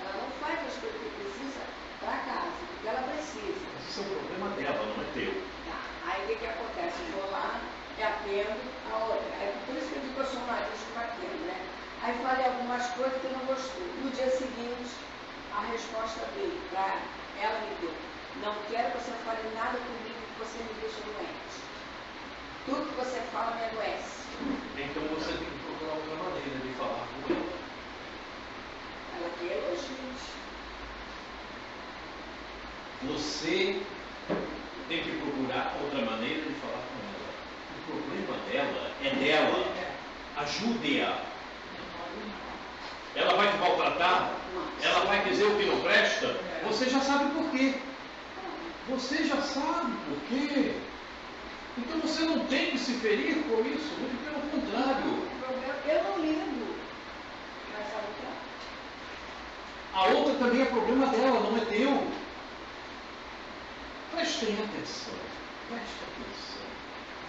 C: Ela não faz as coisas que precisa para casa, porque ela precisa.
A: Esse é o problema dela, não é teu.
C: Tá. Aí o que acontece? Eu vou lá e atendo a outra. Aí, por isso que eu digo que eu sou marista batendo, né? Aí falei algumas coisas que não gostou. No dia seguinte, a resposta veio para ela me deu. Não quero que você fale nada comigo que você me deixa doente. Tudo que você fala me adoece.
A: Então você tem que procurar outra maneira de falar com ela.
C: Ela quer elogios.
A: Você tem que procurar outra maneira de falar com ela. O problema dela é dela. Ajude-a. Ela vai te maltratar? Ela vai dizer o que não presta? Você já sabe por quê. Você já sabe por quê. Então você não tem que se ferir com isso, muito pelo contrário.
D: Eu não ligo. Mas
A: a outra também é problema dela, não é teu. Prestem atenção, prestem atenção.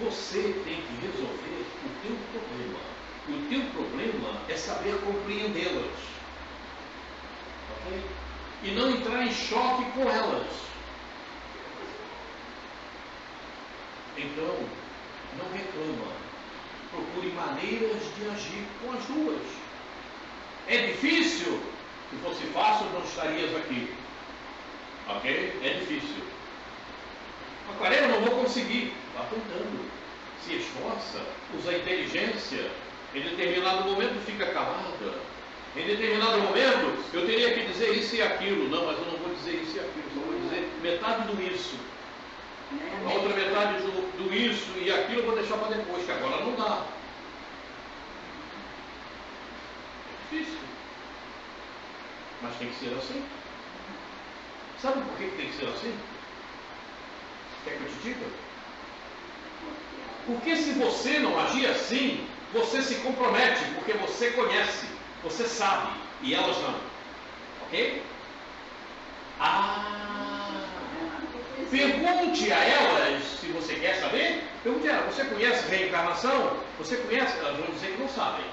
A: Você tem que resolver o teu problema. E o teu problema é saber compreendê-las. Ok? E não entrar em choque com elas. Então, não reclama. Procure maneiras de agir com as duas. É difícil? Se fosse fácil, não estarias aqui. Ok? É difícil. Macarena, eu não vou conseguir. Vá tentando. Se esforça. Usa a inteligência. Em determinado momento fica calada. Em determinado momento eu teria que dizer isso e aquilo. Não, mas eu não vou dizer isso e aquilo. Só vou dizer metade do isso. A outra metade do isso e aquilo eu vou deixar para depois, que agora não dá. É difícil. Mas tem que ser assim. Sabe por que tem que ser assim? Quer que eu te diga? Porque se você não agir assim, você se compromete, porque você conhece, você sabe, e elas não. Ok? Pergunte a elas, se você quer saber, pergunte a elas, você conhece reencarnação? Você conhece? Elas vão dizer que não sabem.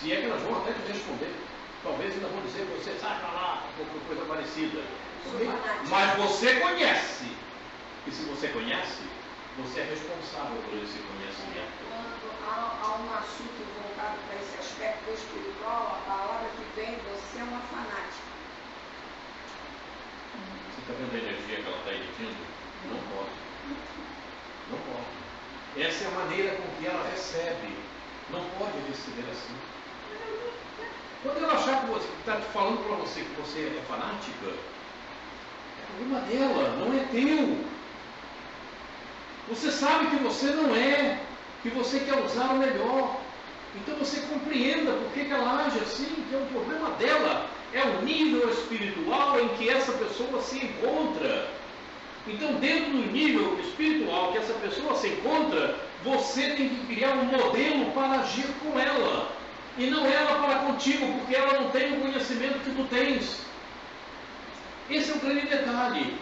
A: Se é que elas vão até te responder. Talvez ainda vão dizer que você sai para lá, ou coisa parecida. Mas você conhece. E se você conhece, você é responsável por esse conhecimento.
D: Quando há um assunto voltado para esse aspecto espiritual, a palavra que vem, você é uma fanática.
A: Você está vendo a energia que ela está emitindo? Não pode. Não pode. Essa é a maneira com que ela recebe. Não pode receber assim. Quando ela achar que está falando para você que você é fanática, é problema dela, não é teu. Você sabe que você não é, que você quer usar o melhor. Então você compreenda por que ela age assim, que é um problema dela. É o nível espiritual em que essa pessoa se encontra. Então, dentro do nível espiritual que essa pessoa se encontra, você tem que criar um modelo para agir com ela. E não ela para contigo, porque ela não tem o conhecimento que tu tens. Esse é o grande detalhe.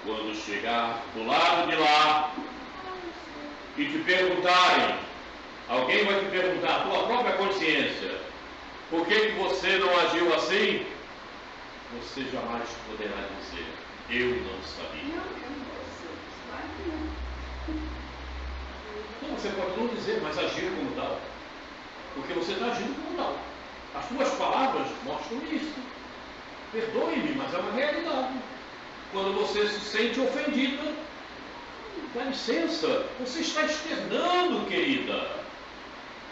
A: Quando chegar do lado de lá e te perguntarem, alguém vai te perguntar, a tua própria consciência, por que você não agiu assim? Você jamais poderá dizer, eu não sabia. Não, você pode não dizer, mas agir como tal. Porque você está agindo como tal. As tuas palavras mostram isso. Perdoe-me, mas é uma realidade. Quando você se sente ofendida, dá licença, você está externando, querida.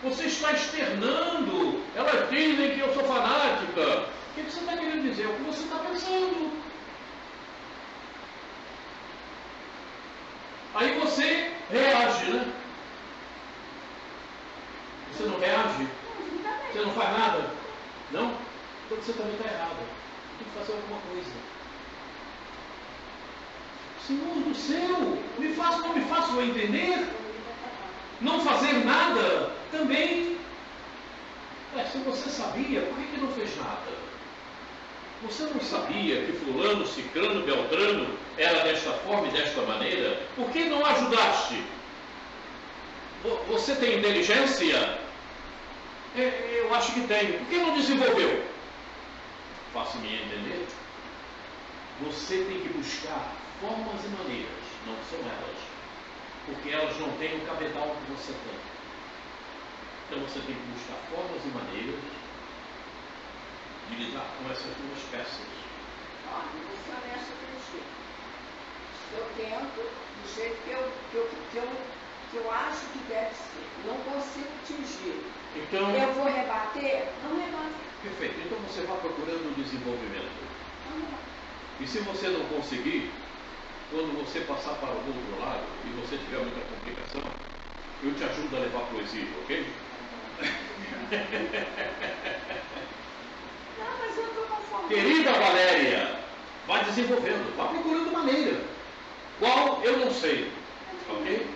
A: Você está externando. Elas dizem que eu sou fanática. O que você está querendo dizer? É o que você está pensando. Aí você reage, né? Você não reage? Você não faz nada? Não? Então você também está errado. Tem que fazer alguma coisa. Senhor do céu, não me faça eu entender? Não fazer nada também. Se você sabia, por que não fez nada? Você não sabia que fulano, ciclano, beltrano era desta forma e desta maneira? Por que não ajudaste? Você tem inteligência? Eu acho que tem. Por que não desenvolveu? Faça-me entender. Você tem que buscar formas e maneiras, não são elas. Porque elas não têm o cabedal que você tem. Então você tem que buscar formas e maneiras de lidar com essas duas peças.
D: Olha, eu vou ser honesta com você. Eu tento do jeito que eu acho que deve ser. Não consigo atingir.
A: Então,
D: eu vou rebater? Não rebato.
A: Perfeito. Então você vai procurando o desenvolvimento.
D: Não rebato.
A: E se você não conseguir, quando você passar para o outro lado e você tiver muita complicação, eu te ajudo a levar para o exílio, ok?
D: Não, mas eu estou conformada.
A: Querida Valéria, vai desenvolvendo, vá procurando maneira. Qual, eu não sei, ok?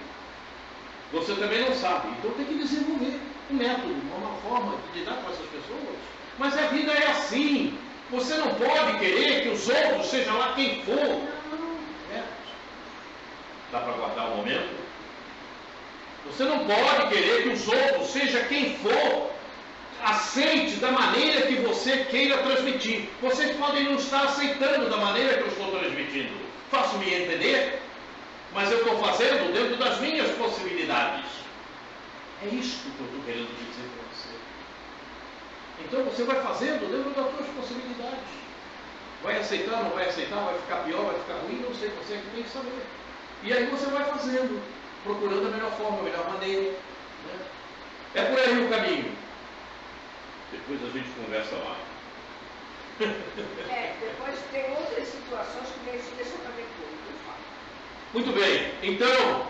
A: Você também não sabe, então tem que desenvolver um método, uma forma de lidar com essas pessoas. Mas a vida é assim. Você não pode querer que os outros, seja lá quem for. Dá para guardar um momento? Você não pode querer que os outros, seja quem for, aceite da maneira que você queira transmitir. Vocês podem não estar aceitando da maneira que eu estou transmitindo. Faço-me entender? Mas eu estou fazendo dentro das minhas possibilidades. É isto que eu estou querendo dizer para você. Então você vai fazendo dentro das suas possibilidades. Vai aceitar, não vai aceitar, vai ficar pior, vai ficar ruim, não sei, você é que tem que saber. E aí você vai fazendo, procurando a melhor forma, a melhor maneira. Né? É por aí o caminho. Depois a gente conversa lá.
D: Depois tem outras situações que deixam para depois, eu falo.
A: Muito bem, então,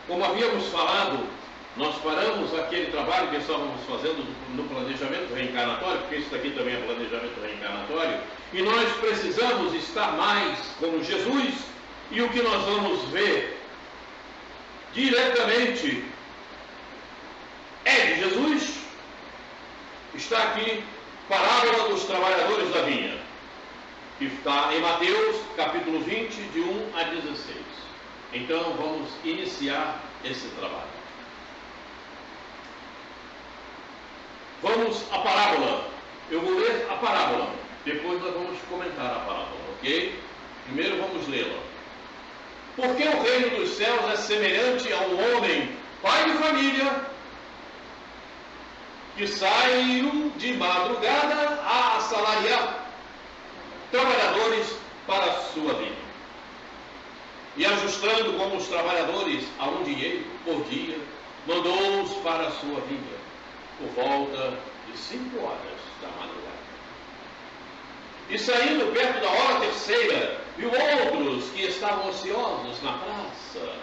A: como havíamos falado, nós paramos aquele trabalho que estávamos fazendo no planejamento reencarnatório, porque isso daqui também é planejamento reencarnatório, e nós precisamos estar mais como Jesus, e o que nós vamos ver diretamente é de Jesus. Está aqui, parábola dos trabalhadores da vinha, que está em Mateus, capítulo 20, de 1 a 16. Então, vamos iniciar esse trabalho. Vamos à parábola. Eu vou ler a parábola, depois nós vamos comentar a parábola, ok? Primeiro vamos lê-la. Porque o reino dos céus é semelhante a um homem, pai de família, que saiu de madrugada a assalariar trabalhadores para a sua vida. E ajustando com os trabalhadores a um dinheiro por dia, mandou-os para a sua vinha, por volta de 5 horas da madrugada. E saindo perto da hora terceira, viu outros que estavam ociosos na praça,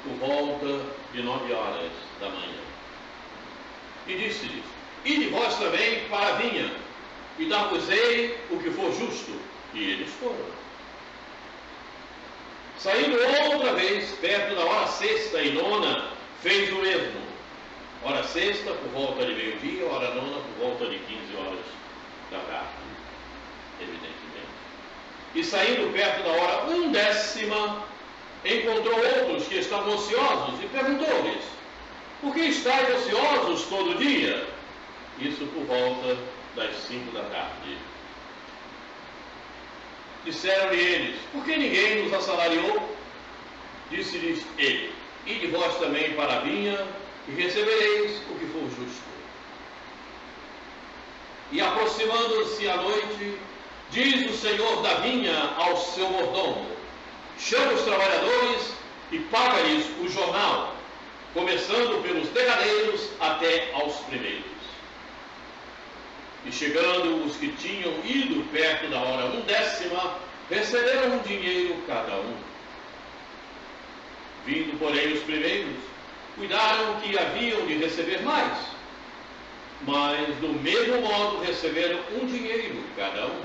A: por volta de 9 horas da manhã. E disse-lhes: ide vós também para a vinha, e dar-vos-ei o que for justo. E eles foram. Saindo outra vez, perto da hora sexta e nona, fez o mesmo. Hora sexta, por volta de meio-dia, hora nona, por volta de 15 horas da tarde, evidentemente. E saindo perto da hora 1/10, encontrou outros que estavam ociosos e perguntou-lhes: por que estáis ociosos todo dia? Isso por volta das 5 da tarde. Disseram-lhe eles: por que ninguém nos assalariou? Disse-lhes ele: ide vós também para a vinha, e recebereis o que for justo. E aproximando-se a noite, diz o senhor da vinha ao seu mordomo: chama os trabalhadores e paga-lhes o jornal, começando pelos derradeiros até aos primeiros. E chegando os que tinham ido perto da hora 1/10, receberam um dinheiro cada um. Vindo, porém, os primeiros, cuidaram que haviam de receber mais, mas do mesmo modo receberam um dinheiro cada um.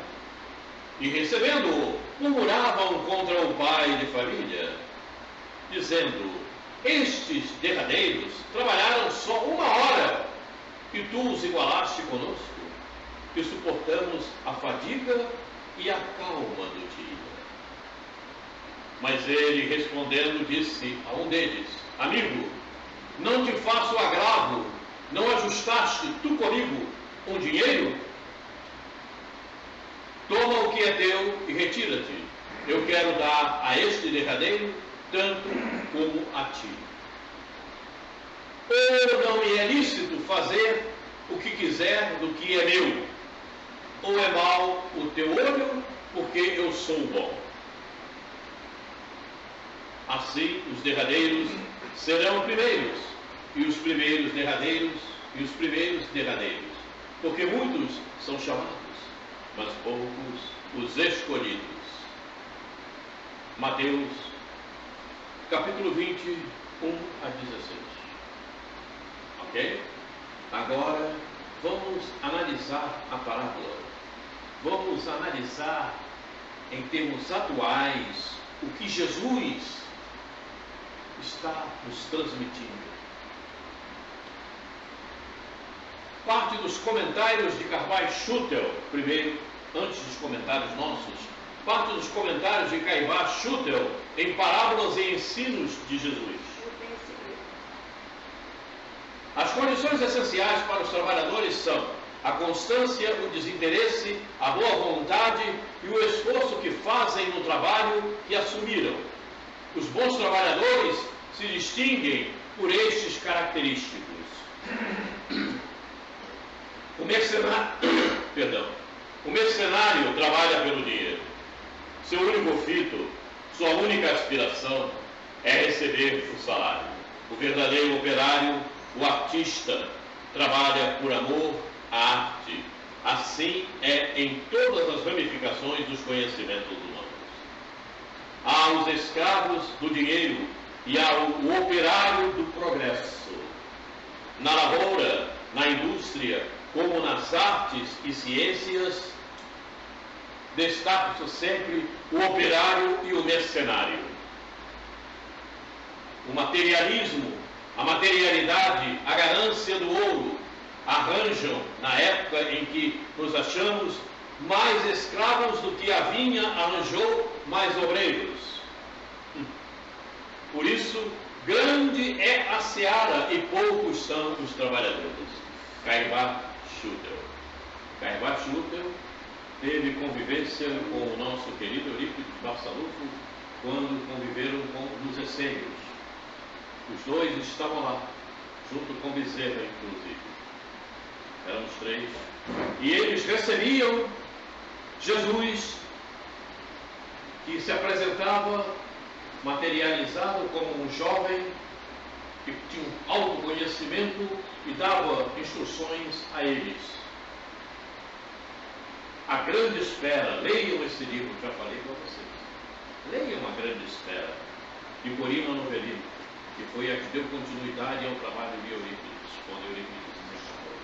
A: E recebendo-o, murmuravam contra o pai de família, dizendo: estes derradeiros trabalharam só 1 hora, e tu os igualaste conosco, que suportamos a fadiga e a calma do dia. Mas ele, respondendo, disse a um deles: amigo, não te faço agravo, não ajustaste tu comigo um dinheiro? Toma o que é teu e retira-te. Eu quero dar a este derradeiro tanto como a ti. Ou não me é lícito fazer o que quiser do que é meu? Ou é mau o teu olho, porque eu sou bom? Assim os derradeiros serão primeiros, e os primeiros derradeiros, e os primeiros derradeiros. Porque muitos são chamados, mas poucos os escolhidos. Mateus, capítulo 20, 1 a 16. Ok? Agora, vamos analisar a parábola. Vamos analisar, em termos atuais, o que Jesus está nos transmitindo. Parte dos comentários de Carvalho Schutel, primeiro, antes dos comentários nossos, parte dos comentários de Carvalho Schutel em parábolas e ensinos de Jesus. As condições essenciais para os trabalhadores são a constância, o desinteresse, a boa vontade e o esforço que fazem no trabalho que assumiram. Os bons trabalhadores se distinguem por estes característicos. O mercenário trabalha pelo dinheiro. Seu único fito, sua única aspiração é receber o salário. O verdadeiro operário, o artista, trabalha por amor à arte. Assim é em todas as ramificações dos conhecimentos humanos. Há os escravos do dinheiro e há o operário do progresso. Na lavoura, na indústria, como nas artes e ciências, destacam-se sempre o operário e o mercenário. O materialismo, a materialidade, a ganância do ouro arranjam, na época em que nos achamos, mais escravos do que a vinha arranjou mais obreiros. Por isso, grande é a seara e poucos são os trabalhadores. Carvalho Schutel teve convivência com o nosso querido Eurípides Barçalufo quando conviveram com os essênios. Os dois estavam lá, junto com Bezerra, inclusive. Éramos 3. E eles recebiam Jesus, que se apresentava materializado como um jovem que tinha um autoconhecimento e dava instruções a eles. A Grande Espera, leiam esse livro, já falei para vocês. Leiam A Grande Espera, de Corina Novelino, que foi a que deu continuidade ao trabalho de Eurípides, quando Eurípides se separou.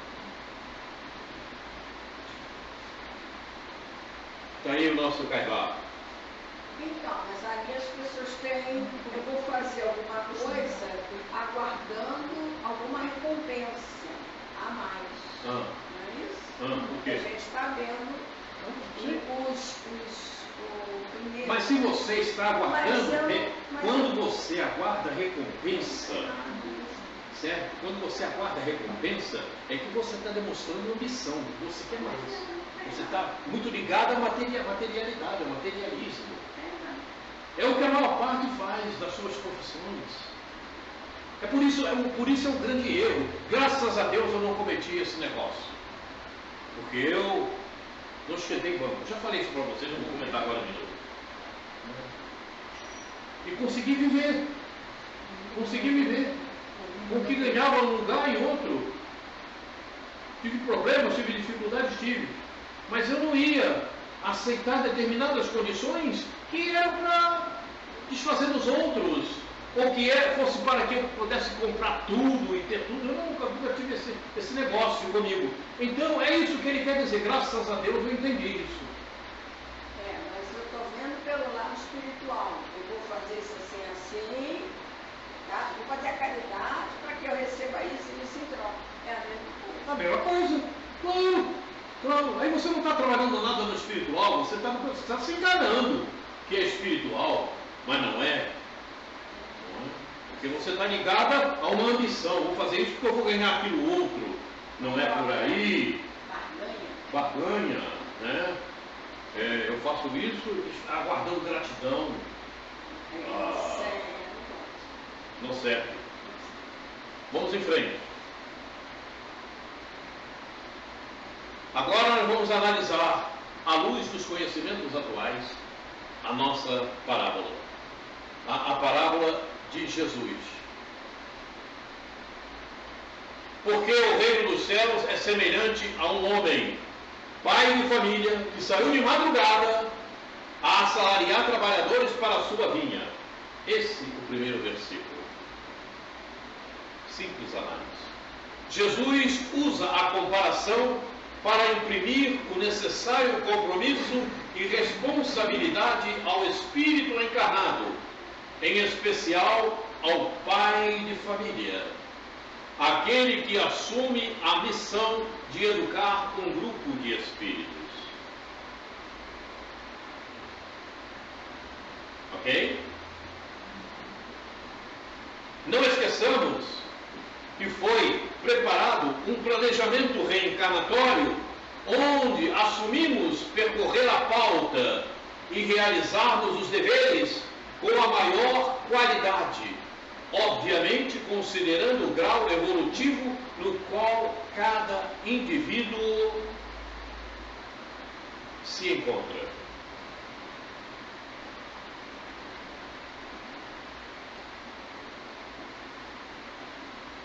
A: Está aí o nosso Carvalho.
D: Então, mas aí as pessoas têm, eu vou fazer alguma coisa aguardando alguma recompensa a mais. Não é isso?
A: Porque
D: a gente está vendo o primeiro.
A: Mas se você está aguardando, quando você aguarda recompensa, certo? Quando você aguarda recompensa, é que você está demonstrando ambição, você quer mais. Você está muito ligado à materialidade, ao materialismo. É o que a maior parte faz das suas profissões. Por isso é um grande erro. Graças a Deus eu não cometi esse negócio. Porque eu não esquentei banco. Já falei isso para vocês, não vou comentar agora de novo. E consegui viver. Com o que ganhava num lugar e outro. Tive problemas, tive dificuldades, mas eu não ia aceitar determinadas condições que eram para desfazer dos outros, ou que fosse para que eu pudesse comprar tudo e ter tudo. Eu nunca tive esse negócio comigo. Então é isso que ele quer dizer. Graças a Deus eu entendi isso.
D: Mas eu estou vendo pelo lado espiritual. Eu vou fazer isso assim, tá? Vou fazer a caridade para que eu receba isso e isso em troca. É a mesma coisa.
A: Claro. Aí você não está trabalhando nada no espiritual, você está se enganando que é espiritual, mas não é. Porque você está ligada a uma ambição. Vou fazer isso porque eu vou ganhar aquilo outro. Não é por aí. Barganha, né? Eu faço isso aguardando gratidão. Não serve. Vamos em frente. Agora nós vamos analisar, à luz dos conhecimentos atuais, a nossa parábola. A parábola de Jesus. Porque o reino dos céus é semelhante a um homem, pai de família, que saiu de madrugada a assalariar trabalhadores para a sua vinha. Esse é o primeiro versículo. Simples análise. Jesus usa a comparação para imprimir o necessário compromisso e responsabilidade ao espírito encarnado, em especial ao pai de família, aquele que assume a missão de educar um grupo de espíritos. Ok? Não esqueçamos que foi preparado um planejamento reencarnatório onde assumimos percorrer a pauta e realizarmos os deveres com a maior qualidade, obviamente considerando o grau evolutivo no qual cada indivíduo se encontra.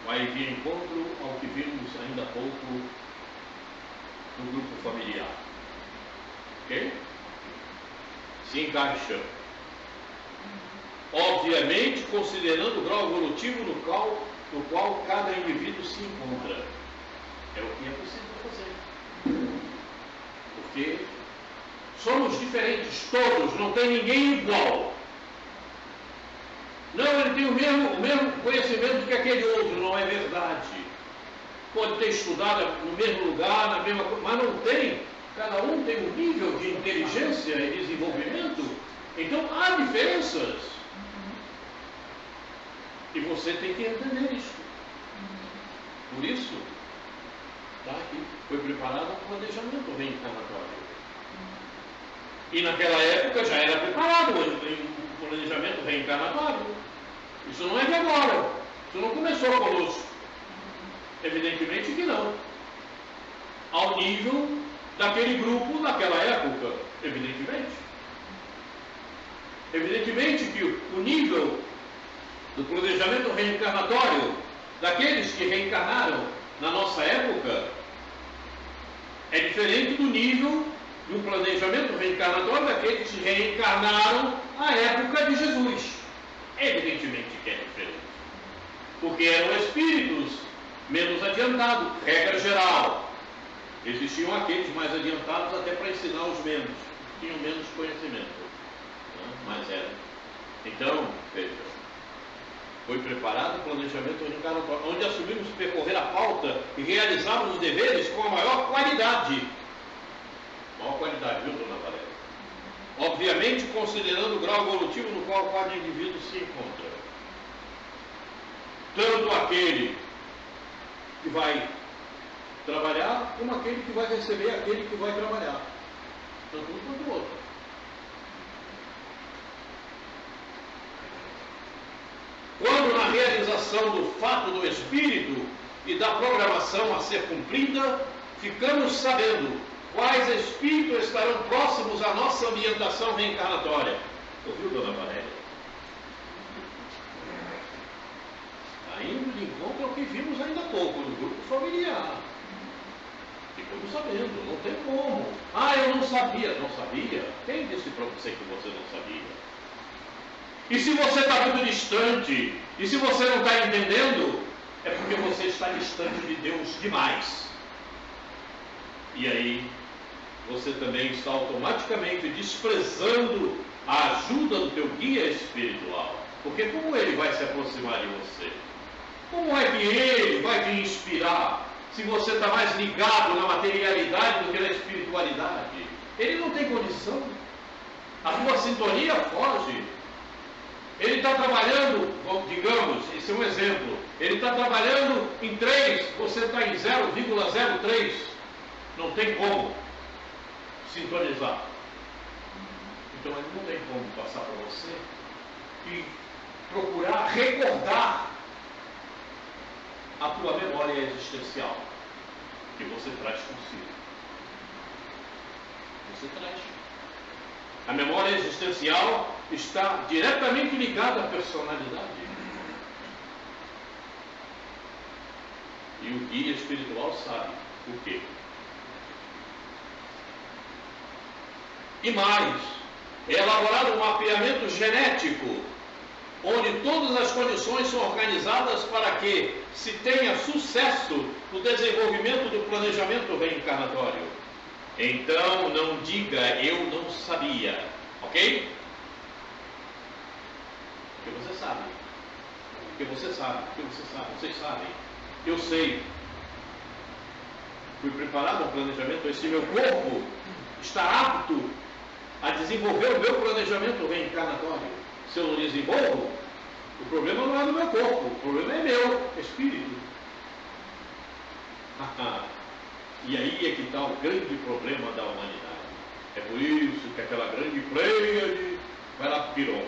A: Vai de encontro ao que vimos ainda há pouco no grupo familiar. Ok? Se encaixa. Obviamente, considerando o grau evolutivo no qual cada indivíduo se encontra. É o que é possível fazer. Porque somos diferentes, todos, não tem ninguém igual. Não, ele tem o mesmo conhecimento que aquele outro, não é verdade. Pode ter estudado no mesmo lugar, na mesma coisa, mas não tem. Cada um tem um nível de inteligência e desenvolvimento. Então há diferenças. E você tem que entender isso. Por isso, está aqui, foi preparado um planejamento reencarnatório. E naquela época já era preparado um planejamento reencarnatório. Isso não é de agora. Isso não começou conosco. Evidentemente que não. Ao nível daquele grupo naquela época. Evidentemente. Evidentemente que o nível do planejamento reencarnatório daqueles que reencarnaram na nossa época é diferente do nível do planejamento reencarnatório daqueles que reencarnaram na época de Jesus. Evidentemente que é diferente. Porque eram espíritos menos adiantados, regra geral. Existiam aqueles mais adiantados até para ensinar os menos, que tinham menos conhecimento. Mas era. Então, veja, foi preparado o planejamento reencarnatório, onde assumimos percorrer a pauta e realizarmos os deveres com a maior qualidade. Maior qualidade, viu, dona Valéria? Obviamente, considerando o grau evolutivo no qual cada indivíduo se encontra. Tanto aquele que vai trabalhar, como aquele que vai receber aquele que vai trabalhar. Tanto um quanto o outro. Quando na realização do fato do espírito e da programação a ser cumprida, ficamos sabendo quais espíritos estarão próximos à nossa ambientação reencarnatória. Ouviu, dona Valéria? Está indo de encontro ao que vimos ainda há pouco no grupo familiar. Ficamos sabendo, não tem como. Ah, eu não sabia. Não sabia? Quem disse para você que você não sabia? E se você está muito distante, e se você não está entendendo, é porque você está distante de Deus demais. E aí, você também está automaticamente desprezando a ajuda do teu guia espiritual. Porque como ele vai se aproximar de você? Como é que ele vai te inspirar se você está mais ligado na materialidade do que na espiritualidade? Ele não tem condição. A sua sintonia foge. Ele está trabalhando, digamos, esse é um exemplo, ele está trabalhando em 3, você está em 0,03, não tem como sintonizar. Então ele não tem como passar para você e procurar recordar a tua memória existencial que você traz consigo. Você traz. A memória existencial está diretamente ligada à personalidade. E o guia espiritual sabe o quê. E mais, É elaborado um mapeamento genético, onde todas as condições são organizadas para que se tenha sucesso no desenvolvimento do planejamento reencarnatório. Então, não diga, eu não sabia, ok? Porque você sabe. Porque você sabe, porque você sabe, vocês sabem. Eu sei. Fui preparado ao planejamento, esse meu corpo está apto a desenvolver o meu planejamento reencarnatório. Se eu não desenvolvo, o problema não é do meu corpo, o problema é meu, espírito. E aí é que está o grande problema da humanidade. É por isso que aquela grande Pleiade vai lá para o Pirão.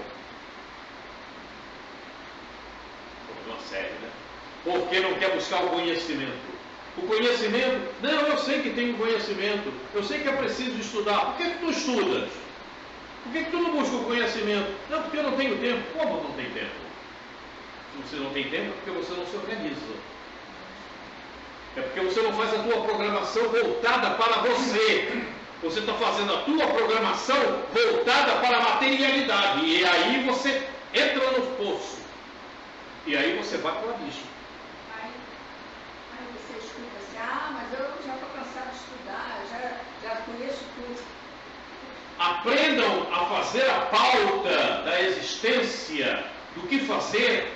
A: Problema sério, né? Porque não quer buscar o conhecimento. O conhecimento, não, eu sei que tenho conhecimento, eu sei que é preciso estudar. Por que tu estudas? Por que tu não busca o conhecimento? Não, porque eu não tenho tempo. Como não tem tempo? Se você não tem tempo, é porque você não se organiza. É porque você não faz a tua programação voltada para você. Você está fazendo a tua programação voltada para a materialidade. E aí você entra no poço. E aí você vai para o abismo.
D: Aí você escuta assim, mas eu já estou cansado de estudar, já conheço tudo.
A: Aprendam a fazer a pauta da existência, do que fazer,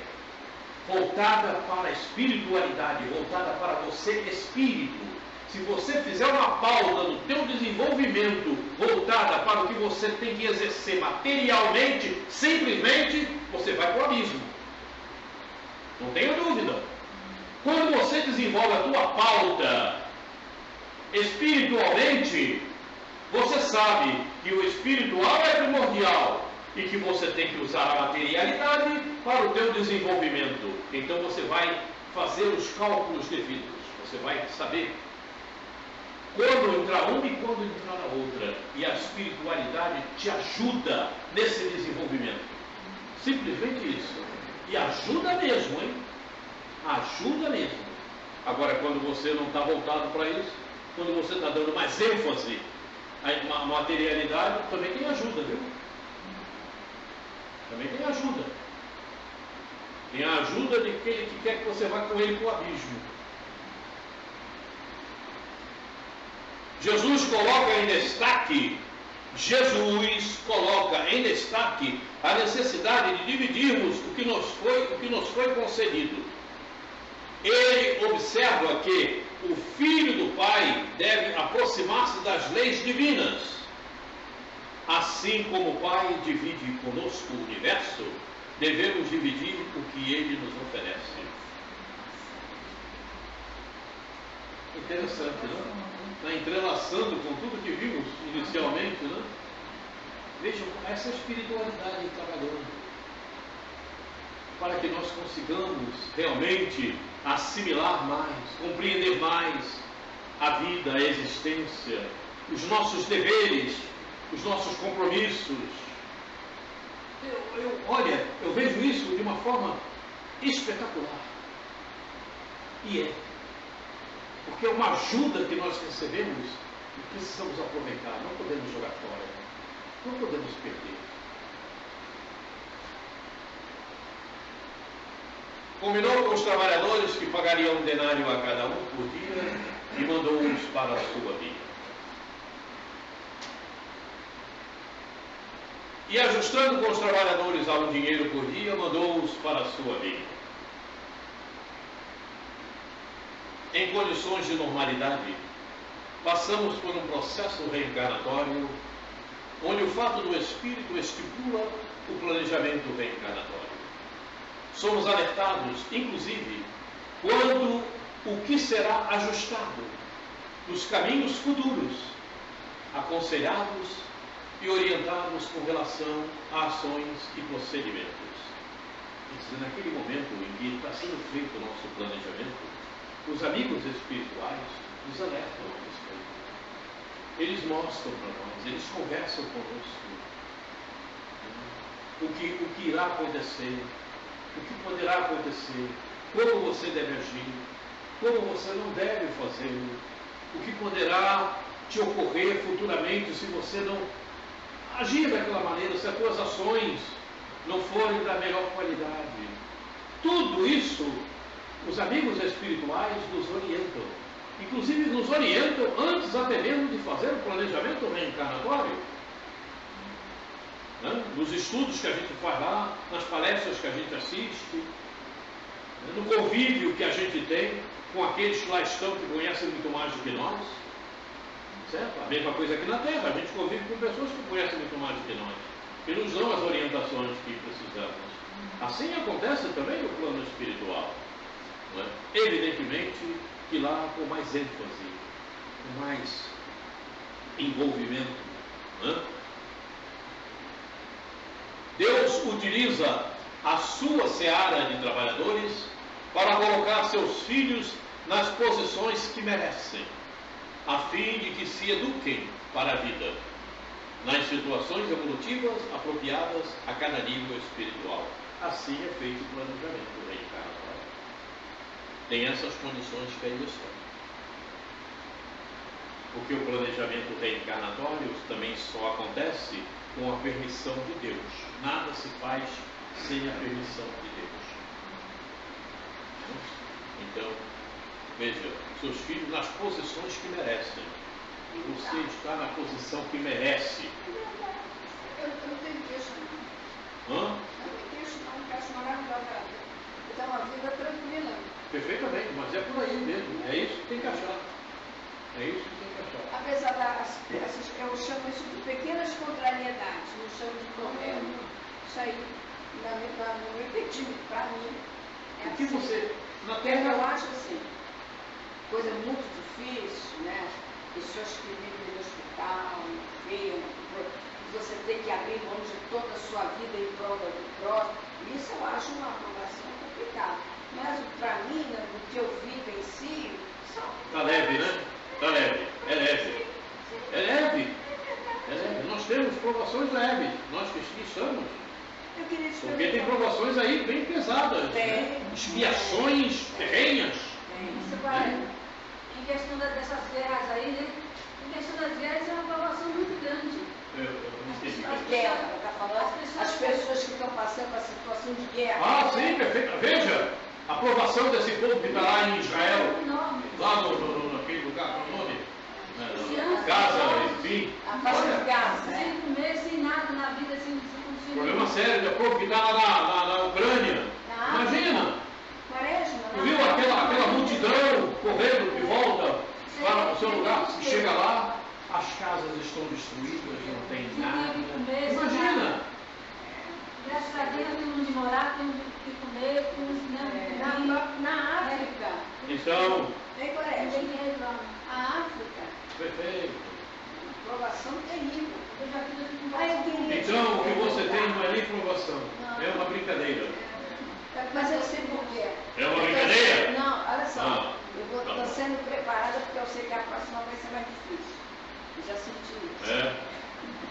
A: voltada para a espiritualidade, voltada para você, espírito. Se você fizer uma pauta no teu desenvolvimento voltada para o que você tem que exercer materialmente, simplesmente, você vai para o abismo. Não tenha dúvida. Quando você desenvolve a tua pauta espiritualmente, você sabe que o espiritual é primordial e que você tem que usar a materialidade para o teu desenvolvimento. Então você vai fazer os cálculos devidos. Você vai saber quando entrar uma e quando entrar a outra. E a espiritualidade te ajuda nesse desenvolvimento. Simplesmente isso. E ajuda mesmo, hein? Ajuda mesmo. Agora, quando você não está voltado para isso, quando você está dando mais ênfase à materialidade, também tem ajuda, viu? Também tem ajuda. Tem a ajuda de aquele que quer que você vá com ele para o abismo. Jesus coloca em destaque a necessidade de dividirmos o que nos foi concedido. Ele observa que o Filho do Pai deve aproximar-se das leis divinas. Assim como o Pai divide conosco o universo, devemos dividir o que Ele nos oferece. Interessante, não? Está entrelaçando com tudo que vimos inicialmente, né? Vejam essa espiritualidade aí trabalhando, para que nós consigamos realmente assimilar mais, compreender mais a vida, a existência, os nossos deveres, os nossos compromissos. Olha, eu vejo isso de uma forma espetacular. E é. Porque é uma ajuda que nós recebemos e precisamos aproveitar. Não podemos jogar fora. Não podemos perder. Combinou com os trabalhadores que pagariam um denário a cada um por dia e mandou-os para a sua via. E ajustando com os trabalhadores a um dinheiro por dia, mandou-os para a sua via. Em condições de normalidade, passamos por um processo reencarnatório, onde o fato do espírito estipula o planejamento reencarnatório. Somos alertados, inclusive, quanto o que será ajustado nos caminhos futuros, aconselhados e orientados com relação a ações e procedimentos. Quer dizer, naquele momento em que está sendo feito o nosso planejamento, os amigos espirituais nos alertam a respeito. Eles mostram para nós, eles conversam conosco o que irá acontecer, o que poderá acontecer, como você deve agir, como você não deve fazê-lo, o que poderá te ocorrer futuramente se você não agir daquela maneira, se as tuas ações não forem da melhor qualidade. Tudo isso, os amigos espirituais nos orientam. Inclusive nos orientam antes até mesmo de fazer o planejamento reencarnatório. Né? Nos estudos que a gente faz lá, nas palestras que a gente assiste, no convívio que a gente tem com aqueles que lá estão, que conhecem muito mais do que nós. Certo? A mesma coisa aqui na Terra, a gente convive com pessoas que conhecem muito mais do que nós, que nos dão as orientações que precisamos. Assim acontece também no plano espiritual. Não é? Evidentemente que lá com mais ênfase, com mais envolvimento. Não é? Deus utiliza a sua seara de trabalhadores para colocar seus filhos nas posições que merecem, a fim de que se eduquem para a vida, nas situações evolutivas apropriadas a cada nível espiritual. Assim é feito o planejamento reencarnatório. Tem essas condições que aí estão. Porque o planejamento reencarnatório também só acontece com a permissão de Deus. Nada se faz sem a permissão de Deus. Então, veja, seus filhos nas posições que merecem. E você está na posição que merece.
D: Eu não tenho queixa, não.
A: Hã?
D: Eu não tenho queixa, não. Eu acho maravilhosa. Eu tenho uma vida tranquila.
A: Perfeitamente, mas é por aí mesmo. É isso que tem que achar. É isso que tem que achar.
D: Apesar dessas, eu chamo isso de pequenas contrariedades, não chamo de problema. Isso aí, no meu entendimento, para mim, é
A: O que
D: assim.
A: você, na
D: Eu
A: Terra,
D: acho assim, coisa muito difícil, né? Pessoas que vivem no hospital, enfermas, você tem que abrir mão de toda a sua vida em prol do próximo. Isso eu acho uma aprovação complicada. Mas para mim, o que eu vivencio, são.
A: está leve, né? Está leve. É leve. É leve. É leve. Nós temos provações leves. Nós que aqui estamos.
D: Eu queria te
A: Porque tem
D: perguntar.
A: provações aí bem pesadas.
D: Tem.
A: Né? Expiações terrenas.
C: Isso vai, em questão dessas guerras aí, né? Em questão das guerras é uma provação muito grande.
A: Eu não entendi.
D: A guerra, ela está falando, as pessoas que estão passando por situação de guerra.
A: Ah, sim, perfeito. Veja, a provação desse povo que está lá em Israel,
C: Enorme.
A: lá naquele lugar, qual é o nome?
C: Criança,
A: Casa, enfim.
D: A faixa de
A: Olha,
D: Gaza, né?
C: sem comer, sem nada na vida, sem conseguir.
A: problema sério, o povo que está lá na Ucrânia.
D: Na
A: Imagina,
D: Quaresma,
A: tu viu aquela multidão correndo de volta para o seu lugar? Se chega lá, as casas estão destruídas, não tem nada. Imagina!
C: Graças a Deus temos onde morar, temos o que comer, temos
D: Na África,
A: Então,
D: tem
C: Tem
D: Quaresma.
C: que reclamar.
D: A África,
A: perfeito.
D: provação terrível.
C: Eu já fiz aqui com
D: Aí eu queria te
A: Então, o que você
D: perguntar.
A: tem não é nem provação, é uma brincadeira.
D: Mas eu sei por quê.
A: É uma brincadeira?
D: Não, olha só.
A: Ah,
D: Eu
A: tá
D: estou
A: bom.
D: sendo preparada porque eu sei que a próxima vai ser mais difícil. Eu já senti isso.
A: É.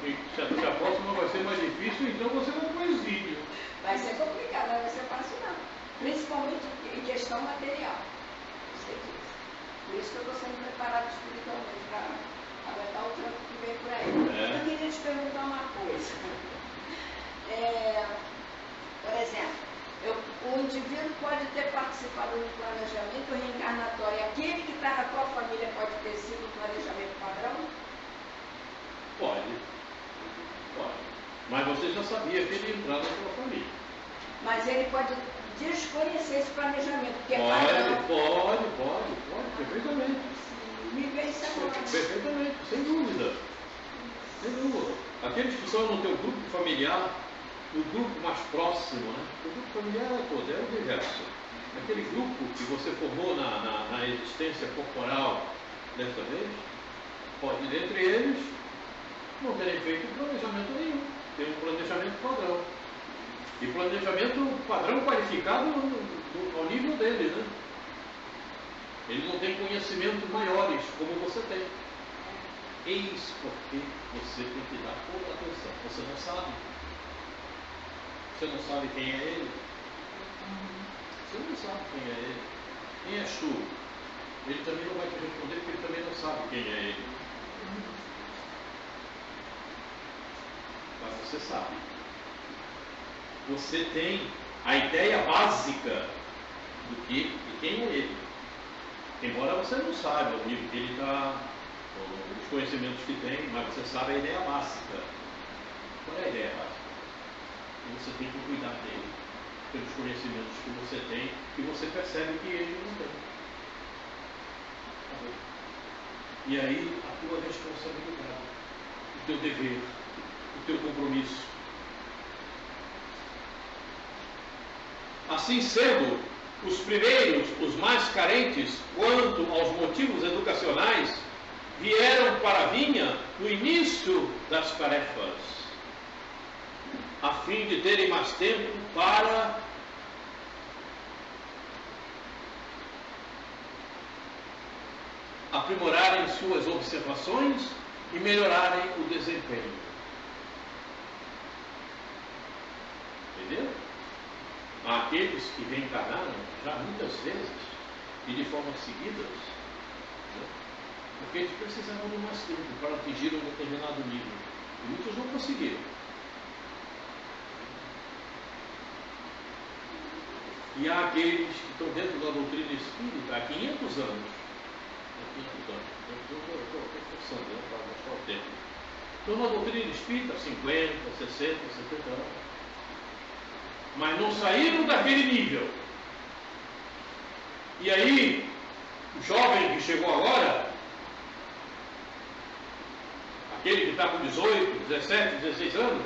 A: E se a próxima vai ser mais difícil, então você vai para o exílio.
D: Vai ser complicado, não vai ser fácil não. Principalmente em questão material. Eu sei disso. Por isso que eu estou sendo preparada espiritualmente para aguentar o trampo que vem por aí.
A: É.
D: Eu queria te perguntar uma coisa. Por exemplo, o indivíduo pode ter participado do planejamento reencarnatório. Aquele que está na tua família pode ter sido o planejamento padrão?
A: Pode. Mas você já sabia que ele ia entrar na sua família.
D: Mas ele pode desconhecer esse planejamento, porque é
A: Pode,
D: padrão.
A: perfeitamente.
D: Me vem isso agora.
A: Perfeitamente, sem dúvida. Sem dúvida. Aqueles que estão no teu grupo familiar, no grupo mais próximo, né? O grupo familiar é todo, é o universo. Aquele grupo que você formou na existência corporal desta vez, pode, dentre eles, não terem feito planejamento nenhum. Tem um planejamento padrão. E planejamento padrão qualificado ao nível dele, né? Ele não tem conhecimentos maiores, como você tem. Eis porque você tem que dar toda a atenção. Você não sabe. Você não sabe quem é ele. Você não sabe quem é ele. Quem és tu? Ele também não vai te responder porque ele também não sabe quem é ele. mas você sabe. Você tem a ideia básica de quem é ele. Embora você não saiba o nível que ele está, os conhecimentos que tem, mas você sabe a ideia básica. Qual é a ideia básica? E você tem que cuidar dele, pelos conhecimentos que você tem, e você percebe que ele não tem. Acabou. E aí a tua responsabilidade, o teu dever, o teu compromisso. Assim sendo, os primeiros, os mais carentes, quanto aos motivos educacionais, vieram para a vinha no início das tarefas, a fim de terem mais tempo para aprimorarem suas observações e melhorarem o desempenho. Entendeu? Há aqueles que reencarnaram já muitas vezes e de formas seguidas, né? Porque eles precisavam de mais tempo para atingir um determinado nível. E muitos não conseguiram. E há aqueles que estão dentro da doutrina espírita há 500 anos. Estou forçando para mostrar o tempo. Estão na doutrina espírita há 50, 60, 70 anos. Mas não saíram daquele nível. E aí, o jovem que chegou agora, aquele que está com 18, 17, 16 anos,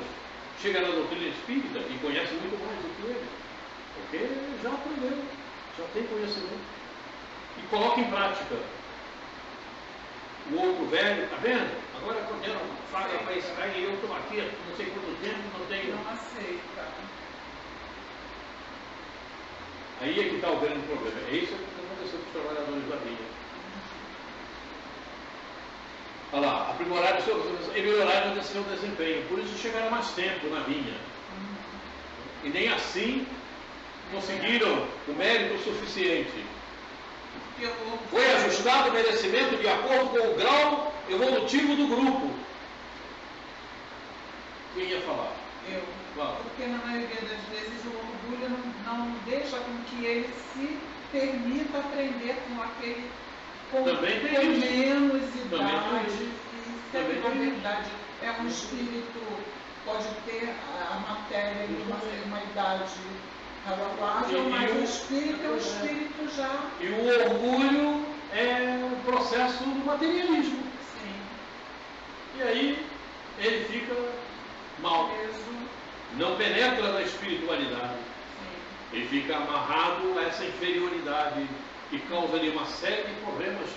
A: chega na doutrina espírita e conhece muito mais do que ele. Porque já aprendeu, já tem conhecimento. E coloca em prática. O outro velho, está vendo? Agora quando era fraca para esse cara e eu estou aqui não sei quanto tempo, não tenho.
B: Não aceita.
A: Aí é que está o grande problema. É isso que aconteceu com os trabalhadores da vinha. Olha lá, aprimorar o seu e melhorar o seu desempenho. Por isso chegaram mais tempo na vinha. E nem assim conseguiram o mérito suficiente. Foi ajustado o merecimento de acordo com o grau evolutivo do grupo. Quem ia falar?
B: Eu.
A: Fala.
B: Porque na maioria das vezes o orgulho não deixa com que ele se permita aprender com aquele com menos idade. Isso é na verdade é um espírito, pode ter a matéria de uma idade razoável, mas o espírito é um espírito já.
A: E o orgulho é o processo do materialismo.
B: Sim.
A: E aí ele fica mal. Não penetra na espiritualidade. Sim. Ele fica amarrado a essa inferioridade e causa-lhe uma série de problemas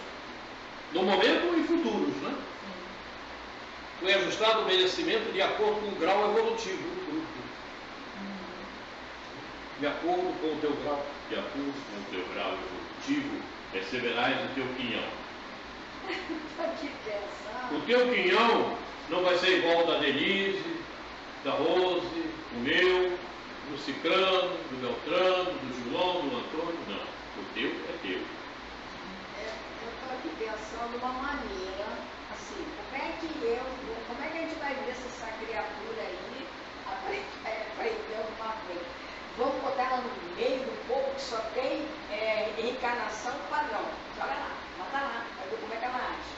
A: no momento e futuros, né? Sim. Foi ajustado o merecimento de acordo com o grau evolutivo do grupo. De acordo com o teu grau, evolutivo, receberás o teu quinhão. O teu quinhão não vai ser igual ao da Denise, da Rose, o meu, do Cicrano, do Beltrano, do João, do Antônio, não. O teu é teu.
D: Eu estou aqui pensando uma maneira, assim, como é que a gente vai ver se essa criatura aí aprendeu alguma coisa? Vamos botar ela no meio do povo que só tem reencarnação padrão. Joga lá, bota lá, vai ver como é que ela age.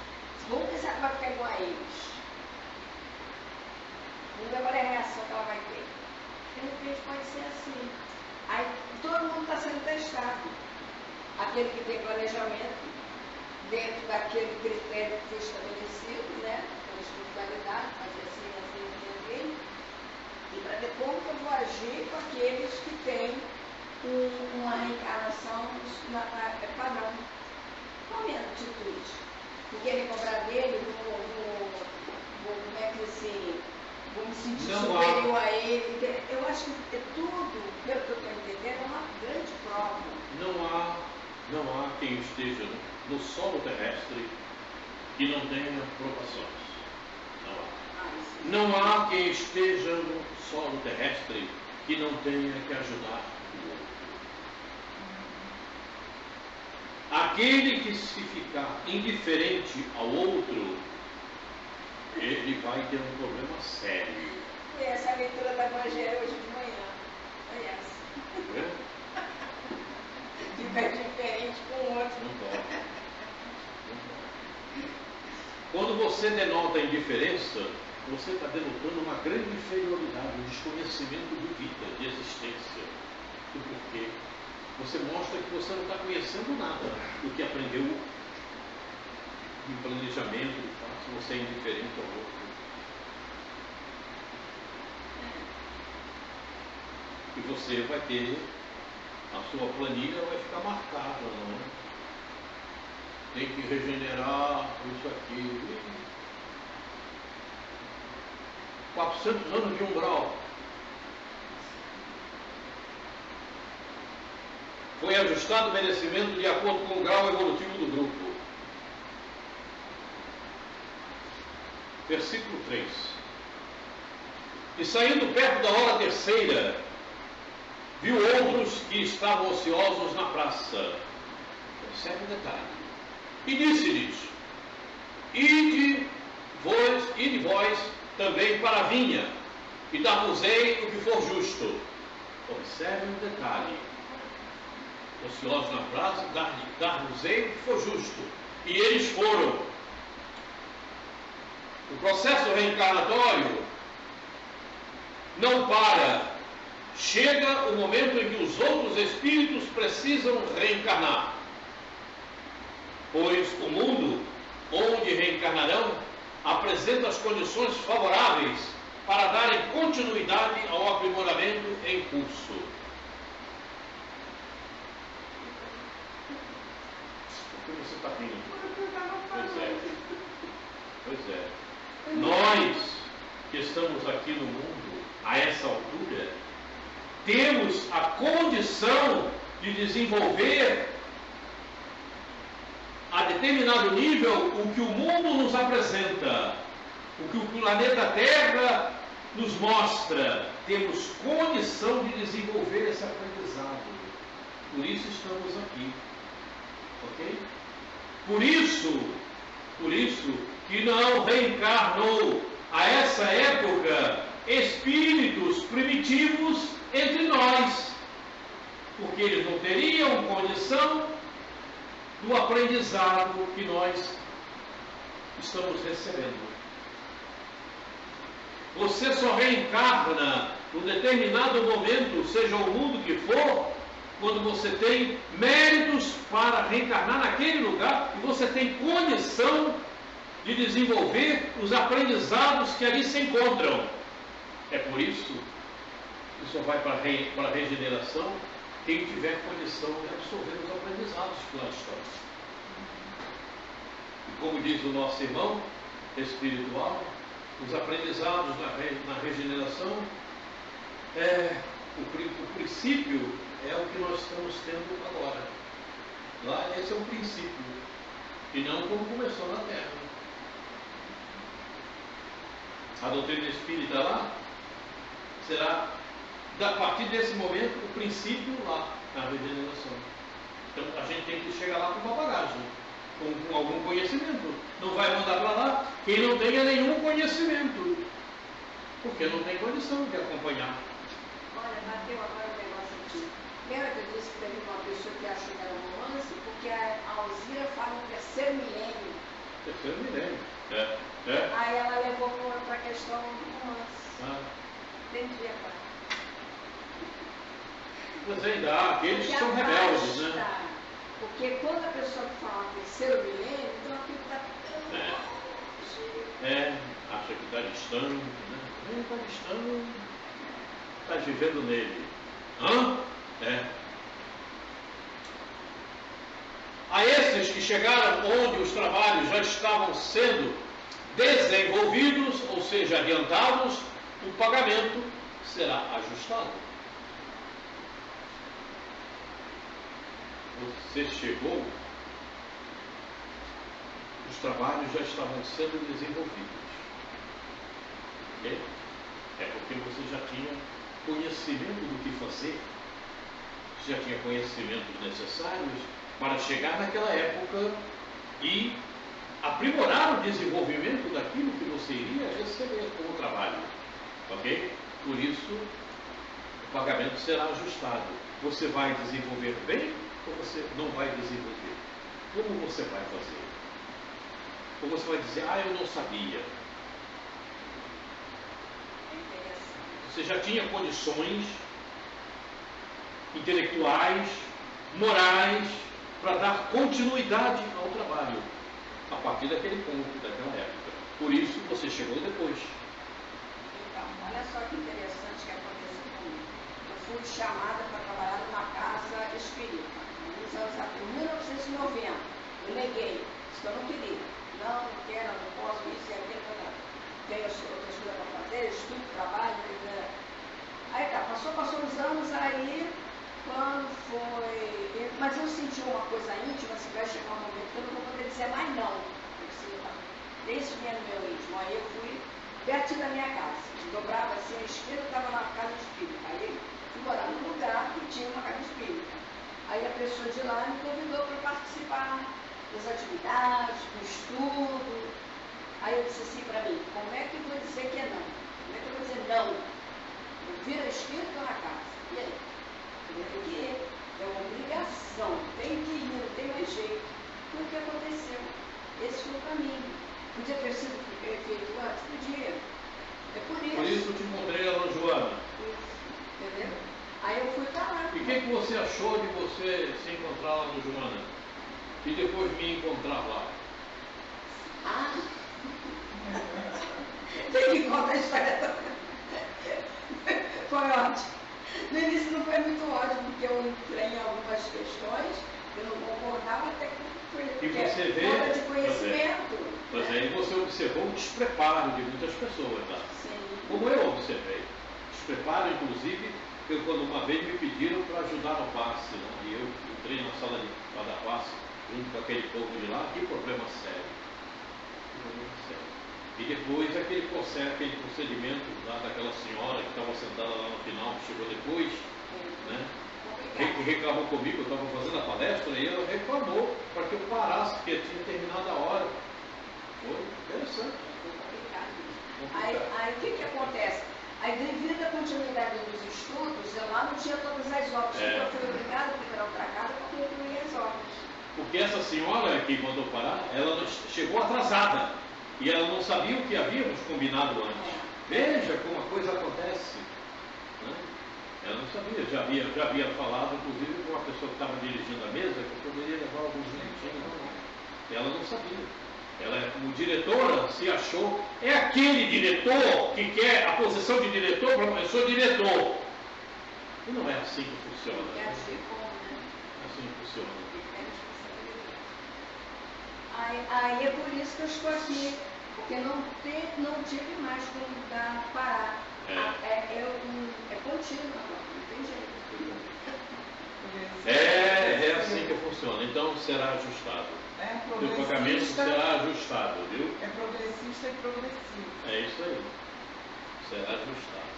D: Vamos ver se ela vai ficar igual a eles. Vamos ver qual é a reação que ela vai ter. De repente pode ser assim. Aí todo mundo está sendo testado. Aquele que tem planejamento, dentro daquele critério que foi estabelecido, né? Pela espiritualidade, fazer assim. E para ver como que eu vou agir com aqueles que têm uma reencarnação padrão. Qual a minha atitude? Porque me cobrar dele, como é que assim, vou me sentir superior a ele. Eu acho que tudo, pelo que eu estou entendendo, é uma grande prova.
A: Não há quem esteja no solo terrestre que não tenha provações. Não há quem esteja no solo terrestre que não tenha que ajudar o outro. Aquele que se ficar indiferente ao outro, ele vai ter um problema sério.
D: Foi essa a leitura da Evangelho hoje de manhã. Foi essa.
A: É?
D: Fica diferente com o outro.
A: Não pode. Quando você denota indiferença, você está denotando uma grande inferioridade, um desconhecimento de vida, de existência, do porquê. Você mostra que você não está conhecendo nada do que aprendeu em planejamento, de fato, você é indiferente ao outro. E você vai ter, a sua planilha vai ficar marcada, não é? Tem que regenerar isso aqui. 400 anos de umbral. Foi ajustado o merecimento de acordo com o grau evolutivo do grupo. Versículo 3. E saindo perto da hora terceira, viu outros que estavam ociosos na praça. Observe o detalhe. E disse-lhes: Ide vós também para a vinha, e dar-vos-ei o que for justo. Observe o detalhe. Ociosos na praça, dar-vos-ei o que for justo. E eles foram. O processo reencarnatório não para. Chega o momento em que os outros espíritos precisam reencarnar, pois o mundo onde reencarnarão apresenta as condições favoráveis para darem continuidade ao aprimoramento em curso. Por que você está rindo? Pois é. Nós que estamos aqui no mundo a essa altura, temos a condição de desenvolver a determinado nível o que o mundo nos apresenta, o que o planeta Terra nos mostra. Temos condição de desenvolver esse aprendizado. Por isso estamos aqui. Ok? Por isso que não reencarnou a essa época espíritos primitivos entre nós, porque eles não teriam condição do aprendizado que nós estamos recebendo. Você só reencarna num determinado momento, seja o mundo que for, quando você tem méritos para reencarnar naquele lugar e você tem condição de desenvolver os aprendizados que ali se encontram. É por isso que só vai para a regeneração quem tiver condição de absorver os aprendizados que lá estão. E como diz o nosso irmão espiritual, os aprendizados na regeneração, o princípio é o que nós estamos tendo agora. Lá esse é o princípio, e não como começou na Terra. A doutrina espírita lá será, a partir desse momento, o princípio lá na regeneração. Então a gente tem que chegar lá com uma bagagem, com algum conhecimento. Não vai mandar para lá quem não tenha nenhum conhecimento, porque não tem condição de acompanhar.
D: Olha, bateu agora um negócio aqui. Lembra que eu disse que teve uma pessoa que achou que era um romance? Porque a Alzira fala no terceiro milênio.
A: Terceiro milênio.
D: Aí ela levou para a questão do romance. Entendi agora.
A: Mas ainda há aqueles que são rebeldes, né?
D: Porque quando a pessoa fala terceiro milênio, então aquilo está
A: acha que está distante, né? Ele está distante, está vivendo nele. A esses que chegaram onde os trabalhos já estavam sendo desenvolvidos, ou seja, adiantados, o pagamento será ajustado. Você chegou, os trabalhos já estavam sendo desenvolvidos. Okay? É porque você já tinha conhecimento do que fazer, você já tinha conhecimentos necessários para chegar naquela época e aprimorar o desenvolvimento daquilo que você iria receber como trabalho. Ok? Por isso, o pagamento será ajustado. Você vai desenvolver bem ou você não vai desenvolver? Como você vai fazer? Ou você vai dizer, eu não sabia. Você já tinha condições intelectuais, morais, para dar continuidade ao trabalho, a partir daquele ponto, daquela época. Por isso, você chegou depois.
D: Então, olha só que interessante que aconteceu comigo. Eu fui chamada para trabalhar numa casa espírita, alguns anos atrás, em 1990. Eu neguei, disse que eu não queria. Não quero, não posso, isso e aquilo, não. Tenho outras coisas para fazer, estudo, trabalho. Aí tá, passou uns anos, aí quando foi. Mas eu senti uma coisa íntima, assim, vai chegar um momento que eu não vou poder dizer mais não. Esse mesmo meu íntimo. Aí eu fui pertinho da minha casa. Dobrava assim, a esquerda estava na casa espírita. Aí fui morar num lugar que tinha uma casa espírita. Aí a pessoa de lá me convidou para participar das atividades, do estudo. Aí eu disse assim para mim, como é que eu vou dizer que é não? Como é que eu vou dizer não? Eu viro a esquerda e estou na casa. E aí? Eu tenho que ir. É uma obrigação. Tenho que ir, não tem mais jeito. Foi o que aconteceu. Esse foi o caminho. Podia ter sido feito antes? Podia. É por isso.
A: Por isso eu te encontrei lá no Joana.
D: Isso. Entendeu? Aí eu fui para lá.
A: E o que você achou de você se encontrar lá no Joana? E depois me encontrar lá?
D: Tem que contar a história. Foi ótimo. No início não foi muito ótimo, porque eu entrei em algumas questões, eu não concordava até que foi
A: você vê,
D: falta de conhecimento.
A: Mas aí você observou o despreparo de muitas pessoas, tá?
D: Sim.
A: Como eu observei. Despreparo, inclusive, quando uma vez me pediram para ajudar no passe, né? E eu entrei na sala para dar passe, junto com aquele povo de lá, que problema sério. Que problema sério. E depois aquele procedimento lá daquela senhora que estava sentada lá no final, que chegou depois, né? Que reclamou comigo, eu estava fazendo a palestra, e ela reclamou para que eu parasse, porque tinha terminado a hora. Foi interessante.
D: Aí o que acontece? Aí devido à continuidade dos estudos, eu lá não tinha todas as obras, então eu fui obrigada a procurar outra casa para concluir as obras.
A: Porque essa senhora que mandou parar, ela chegou atrasada, e ela não sabia o que havíamos combinado antes. Veja como a coisa acontece. Né? Ela não sabia, já havia falado, inclusive, com uma pessoa que estava dirigindo a mesa, que poderia levar alguns minutinhos. E ela não sabia. Ela, como diretora, se achou, é aquele diretor que quer a posição de diretor, eu sou diretor. E não é assim que funciona.
D: É assim
A: que funciona.
D: Aí é por isso que eu estou aqui, porque não tive mais como parar. É contínuo agora, não tem jeito.
A: É assim que funciona. Então será ajustado. O pagamento será ajustado, viu?
B: É progressista e progressivo.
A: É isso aí. Será ajustado.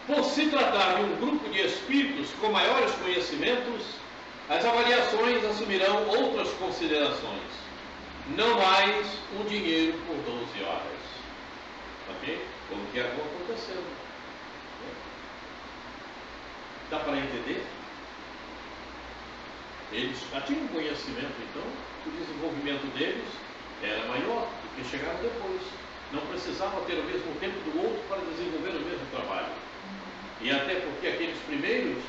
A: Por se tratar de um grupo de espíritos com maiores conhecimentos, as avaliações assumirão outras considerações. Não mais um dinheiro por 12 horas. Ok? Como que acabou acontecendo. Dá para entender? Eles já tinham conhecimento, então o desenvolvimento deles era maior do que chegaram depois. Não precisava ter o mesmo tempo do outro para desenvolver o mesmo trabalho. E até porque aqueles primeiros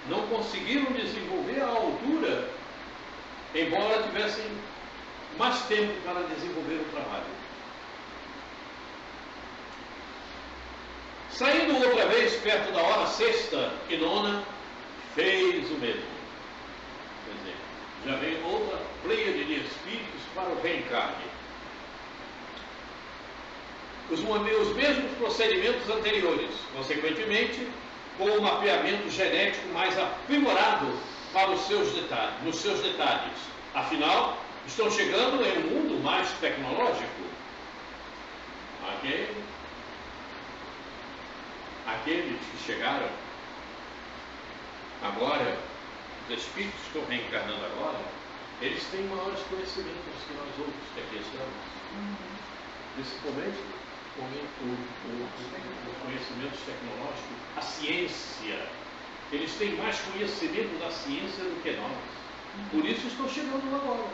A: não conseguiram desenvolver à altura, embora tivessem mais tempo para desenvolver o trabalho. Saindo outra vez perto da hora sexta e nona, fez o mesmo. Quer dizer, já vem outra pleiade de espíritos para o reencarne. Os mesmos procedimentos anteriores, consequentemente, com um mapeamento genético mais aprimorado para nos seus detalhes. Afinal, estão chegando em um mundo mais tecnológico. Ok? Aqueles que chegaram agora, os espíritos que estão reencarnando agora, eles têm maiores conhecimentos que nós outros que aqui estamos. Principalmente os conhecimentos tecnológicos, a ciência. Eles têm mais conhecimento da ciência do que nós. Por isso estão chegando agora.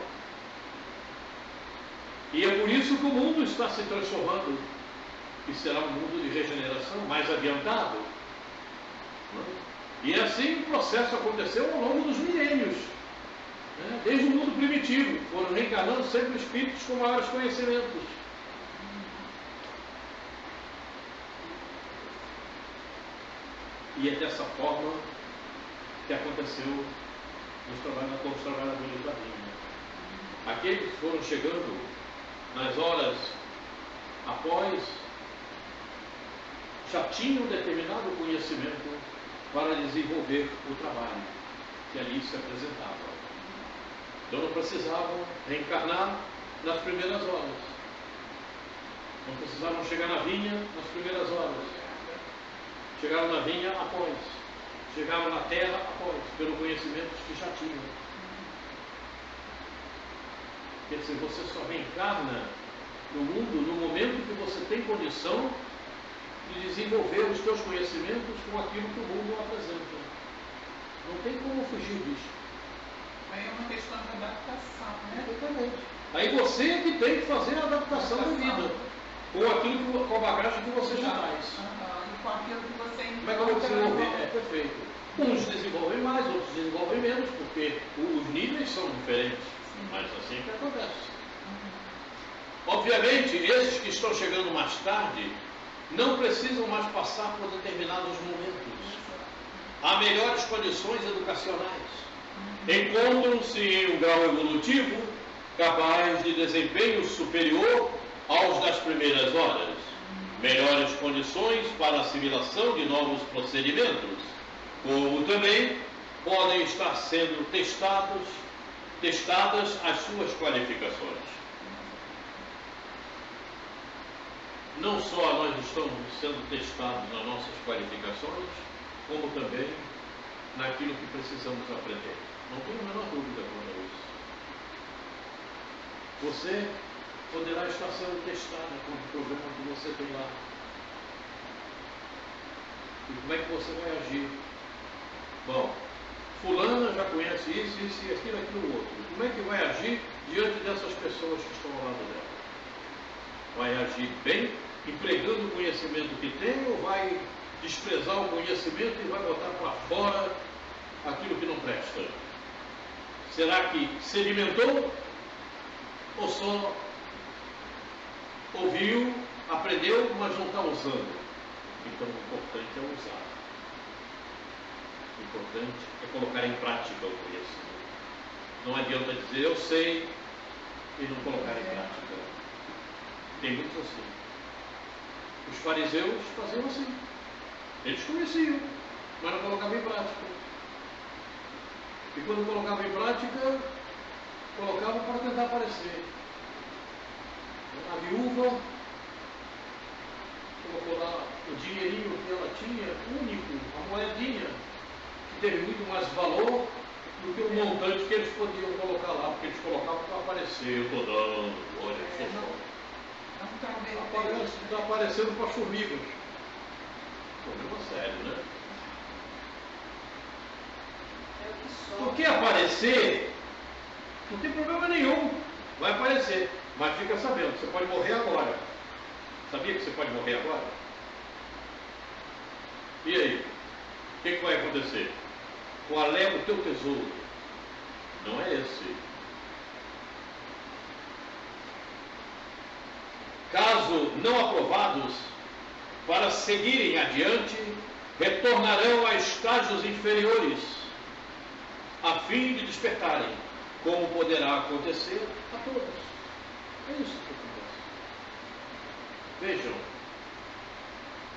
A: E é por isso que o mundo está se transformando. E será um mundo de regeneração mais adiantado. E assim o processo aconteceu ao longo dos milênios. Desde o mundo primitivo, foram reencarnando sempre espíritos com maiores conhecimentos. E é dessa forma que aconteceu com os trabalhadores da vinha. Aqueles que foram chegando nas horas após, já tinham determinado conhecimento para desenvolver o trabalho que ali se apresentava. Então não precisavam reencarnar nas primeiras horas. Não precisavam chegar na vinha nas primeiras horas. Chegaram na vinha após. Chegaram na terra após, pelo conhecimento que já tinham. Quer dizer, você só reencarna no mundo no momento que você tem condição de desenvolver os seus conhecimentos com aquilo que o mundo apresenta. Não tem como fugir disso.
B: Aí é uma questão de adaptação, né?
A: Exatamente. Aí você é que tem que fazer a adaptação da vida com aquilo, com a bagagem que você já traz.
B: E com aquilo que você
A: Como é que eu vou desenvolver? É perfeito. Uns desenvolvem mais, outros desenvolvem menos, porque os níveis são diferentes. Mas assim é que acontece. Obviamente, esses que estão chegando mais tarde não precisam mais passar por determinados momentos. Há melhores condições educacionais. Encontram-se em um grau evolutivo capaz de desempenho superior aos das primeiras horas. Melhores condições para assimilação de novos procedimentos, como também podem estar sendo testadas as suas qualificações. Não só nós estamos sendo testados nas nossas qualificações, como também naquilo que precisamos aprender. Não tenho a menor dúvida quanto a isso. Você poderá estar sendo testado com o programa que você tem lá. E como é que você vai agir? Bom, fulana já conhece isso e aquilo outro. Como é que vai agir diante dessas pessoas que estão ao lado dela? Vai agir bem, empregando o conhecimento que tem, ou vai desprezar o conhecimento e vai botar para fora aquilo que não presta? Será que sedimentou ou só ouviu, aprendeu, mas não está usando? Então o importante é usar. O importante é colocar em prática o conhecimento. Não adianta dizer eu sei e não colocar em prática. Tem muitos assim. Os fariseus faziam assim. Eles conheciam, mas não colocavam em prática. E quando colocavam em prática, colocavam para tentar aparecer. A viúva colocou lá o dinheirinho que ela tinha, único, a moedinha, que teve muito mais valor do que o montante que eles podiam colocar lá, porque eles colocavam para aparecer. Eu estou dando, olha, está aparecendo para as formigas. Problema sério, né? Porque aparecer, não tem problema nenhum, vai aparecer. Mas fica sabendo, você pode morrer agora. Sabia que você pode morrer agora? E aí? O que vai acontecer? Qual é o teu tesouro? Não é esse. Caso não aprovados, para seguirem adiante, retornarão a estágios inferiores, a fim de despertarem, como poderá acontecer a todos. É isso que acontece. Vejam,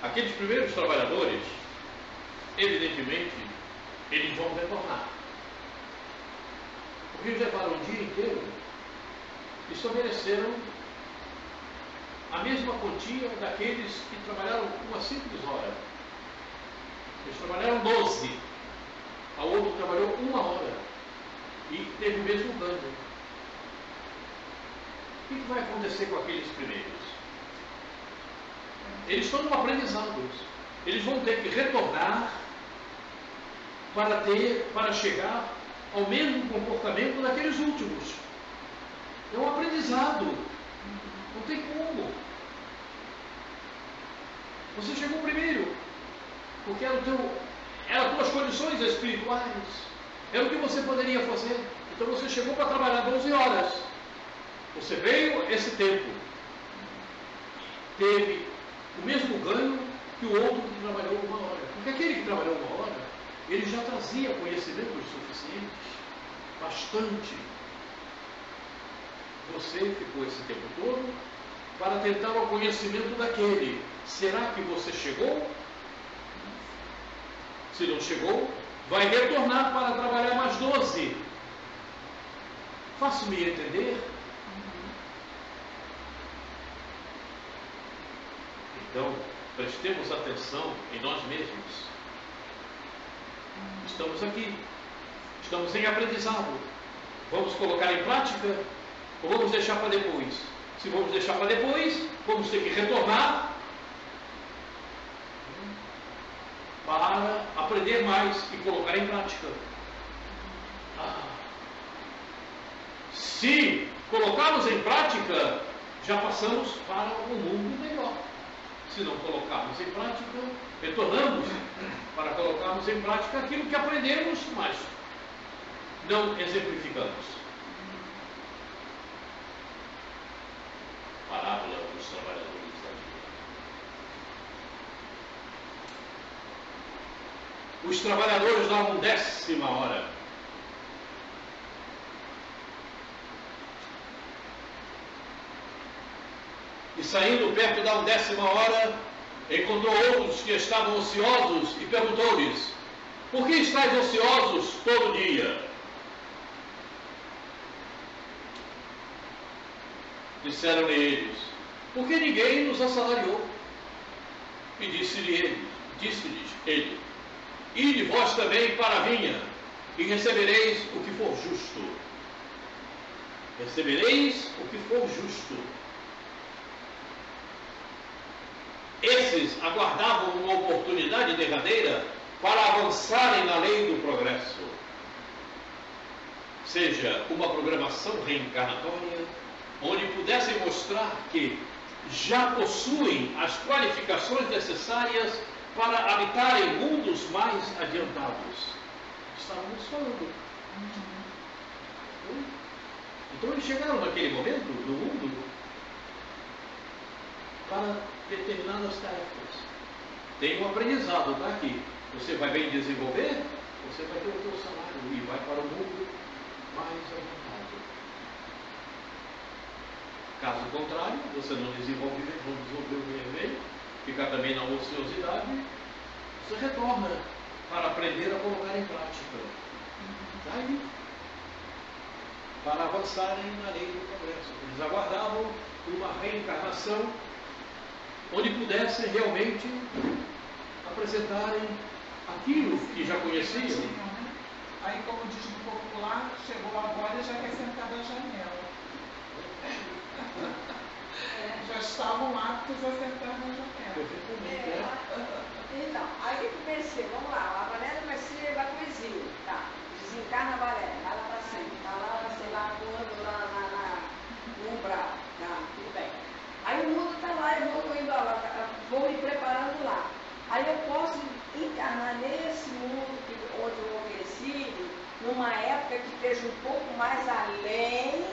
A: aqueles primeiros trabalhadores, evidentemente, eles vão retornar. Porque eles levaram um dia inteiro e só mereceram a mesma quantia daqueles que trabalharam uma simples hora. Eles trabalharam 12, a outro trabalhou 1 hora e teve o mesmo ganho. O que vai acontecer com aqueles primeiros? eles estão no aprendizado. Eles vão ter que retornar para chegar ao mesmo comportamento daqueles últimos. É um aprendizado. Não tem como. Você chegou primeiro, porque eram tuas condições espirituais. Era o que você poderia fazer. Então você chegou para trabalhar 12 horas. Você veio esse tempo. Teve o mesmo ganho que o outro que trabalhou 1 hora. Porque aquele que trabalhou 1 hora, ele já trazia conhecimentos suficientes, bastante. Você ficou esse tempo todo para tentar o conhecimento daquele. Será que você chegou? Se não chegou, vai retornar para trabalhar mais 12. Faço-me entender? Então, prestemos atenção em nós mesmos. Estamos aqui. Estamos em aprendizado. Vamos colocar em prática ou vamos deixar para depois? Se vamos deixar para depois, vamos ter que retornar para aprender mais e colocar em prática. Se colocarmos em prática, já passamos para um mundo melhor. Se não colocarmos em prática, retornamos para colocarmos em prática aquilo que aprendemos, mas não exemplificamos. Parábola dos trabalhadores da vida. Os trabalhadores davam 10ª hora. E saindo perto da 10ª hora, encontrou outros que estavam ociosos e perguntou-lhes: por que estáis ociosos todo dia? Disseram-lhe eles: porque ninguém nos assalariou. E disse-lhes ele: ide vós também para a vinha, e recebereis o que for justo. Recebereis o que for justo. Esses aguardavam uma oportunidade derradeira para avançarem na lei do progresso. Seja uma programação reencarnatória, onde pudessem mostrar que já possuem as qualificações necessárias para habitarem mundos mais adiantados. Estávamos falando. Então eles chegaram naquele momento do mundo para determinadas tarefas. Tem um aprendizado, está aqui. Você vai bem desenvolver, você vai ter o seu salário e vai para o mundo mais adiantado. Caso contrário, você não desenvolve bem, fica também na ociosidade, você retorna para aprender a colocar em prática. Está aí. Para avançarem na lei do progresso. Eles aguardavam uma reencarnação onde pudessem realmente apresentarem aquilo que já conheciam.
B: Aí, como diz no popular, chegou agora e já quer sentar na janela. Já estavam aptos a sentar na janela.
D: Então, aí eu pensei, vamos lá, a Valéria vai pro exílio, tá? Desencarna a Valéria, vai lá para cima, tá lá, sei lá, quando lá no umbral, tá? Tudo bem. Aí o mundo está lá, eu vou indo lá, vou me preparando lá. Aí eu posso encarnar nesse mundo onde eu ofereci, numa época que esteja um pouco mais além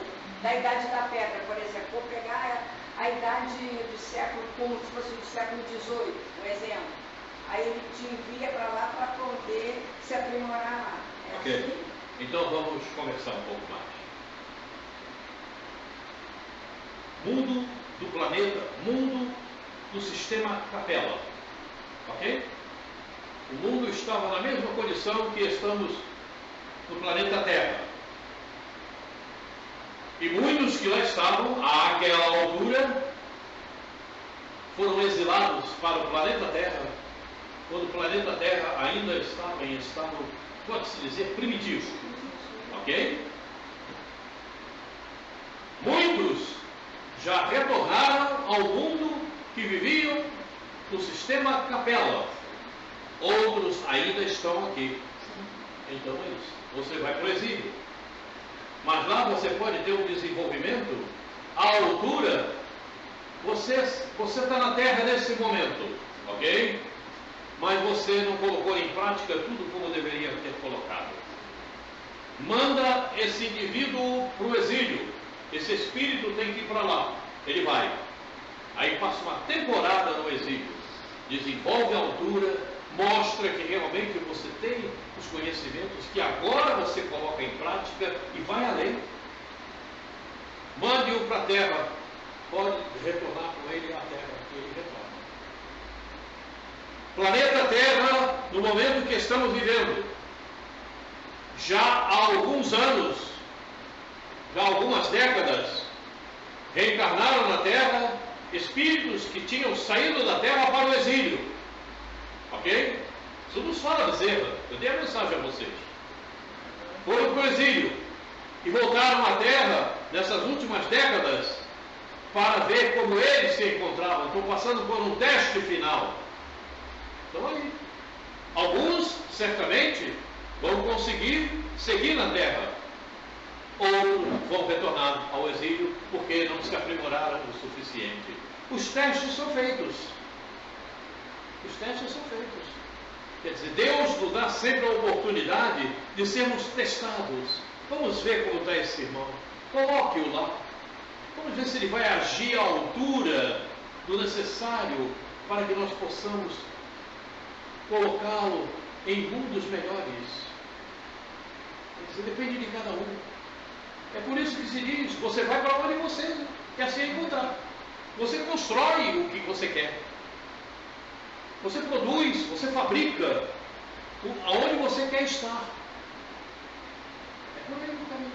D: da idade da pedra, por exemplo. Vou pegar a idade do século, como se fosse do século XVIII, um exemplo. Aí ele te envia para lá para poder se aprimorar lá. É
A: ok.
D: Assim?
A: Então vamos conversar um pouco mais. Mundo do planeta, mundo do sistema Capela. Ok? O mundo estava na mesma condição que estamos no planeta Terra. E muitos que lá estavam, àquela altura, foram exilados para o planeta Terra, quando o planeta Terra ainda estava em estado, pode-se dizer, primitivo. Ok? Muitos já retornaram ao mundo que viviam no sistema capela. Outros ainda estão aqui. Então é isso. Você vai para o exílio. Mas lá você pode ter um desenvolvimento à altura. Você está na terra nesse momento, ok? Mas você não colocou em prática tudo como deveria ter colocado. Manda esse indivíduo para o exílio. Esse espírito tem que ir para lá. Ele vai. Aí passa uma temporada no exílio. Desenvolve a altura, mostra que realmente você tem os conhecimentos que agora você coloca em prática e vai além. Mande-o para a terra. Pode retornar com ele à terra, que ele retorna. Planeta Terra, no momento que estamos vivendo, já há alguns anos, já há algumas décadas, reencarnaram na Terra espíritos que tinham saído da Terra para o exílio. Ok? Isso nos fala Bezerra. Eu dei a mensagem a vocês. Foram para o exílio e voltaram à Terra nessas últimas décadas para ver como eles se encontravam. Estão passando por um teste final. Estão aí. Alguns, certamente, vão conseguir seguir na Terra. Outros vão retornar ao exílio porque não se aprimoraram o suficiente. Os testes são feitos. Os testes são feitos. Quer dizer, Deus nos dá sempre a oportunidade de sermos testados. Vamos ver como está esse irmão. Coloque-o lá. Vamos ver se ele vai agir à altura do necessário para que nós possamos colocá-lo em mundos melhores. Quer dizer, depende de cada um. É por isso que se diz, você vai para onde você quer se encontrar. Você constrói o que você quer. Você produz, você fabrica aonde você quer estar. É por aí o caminho.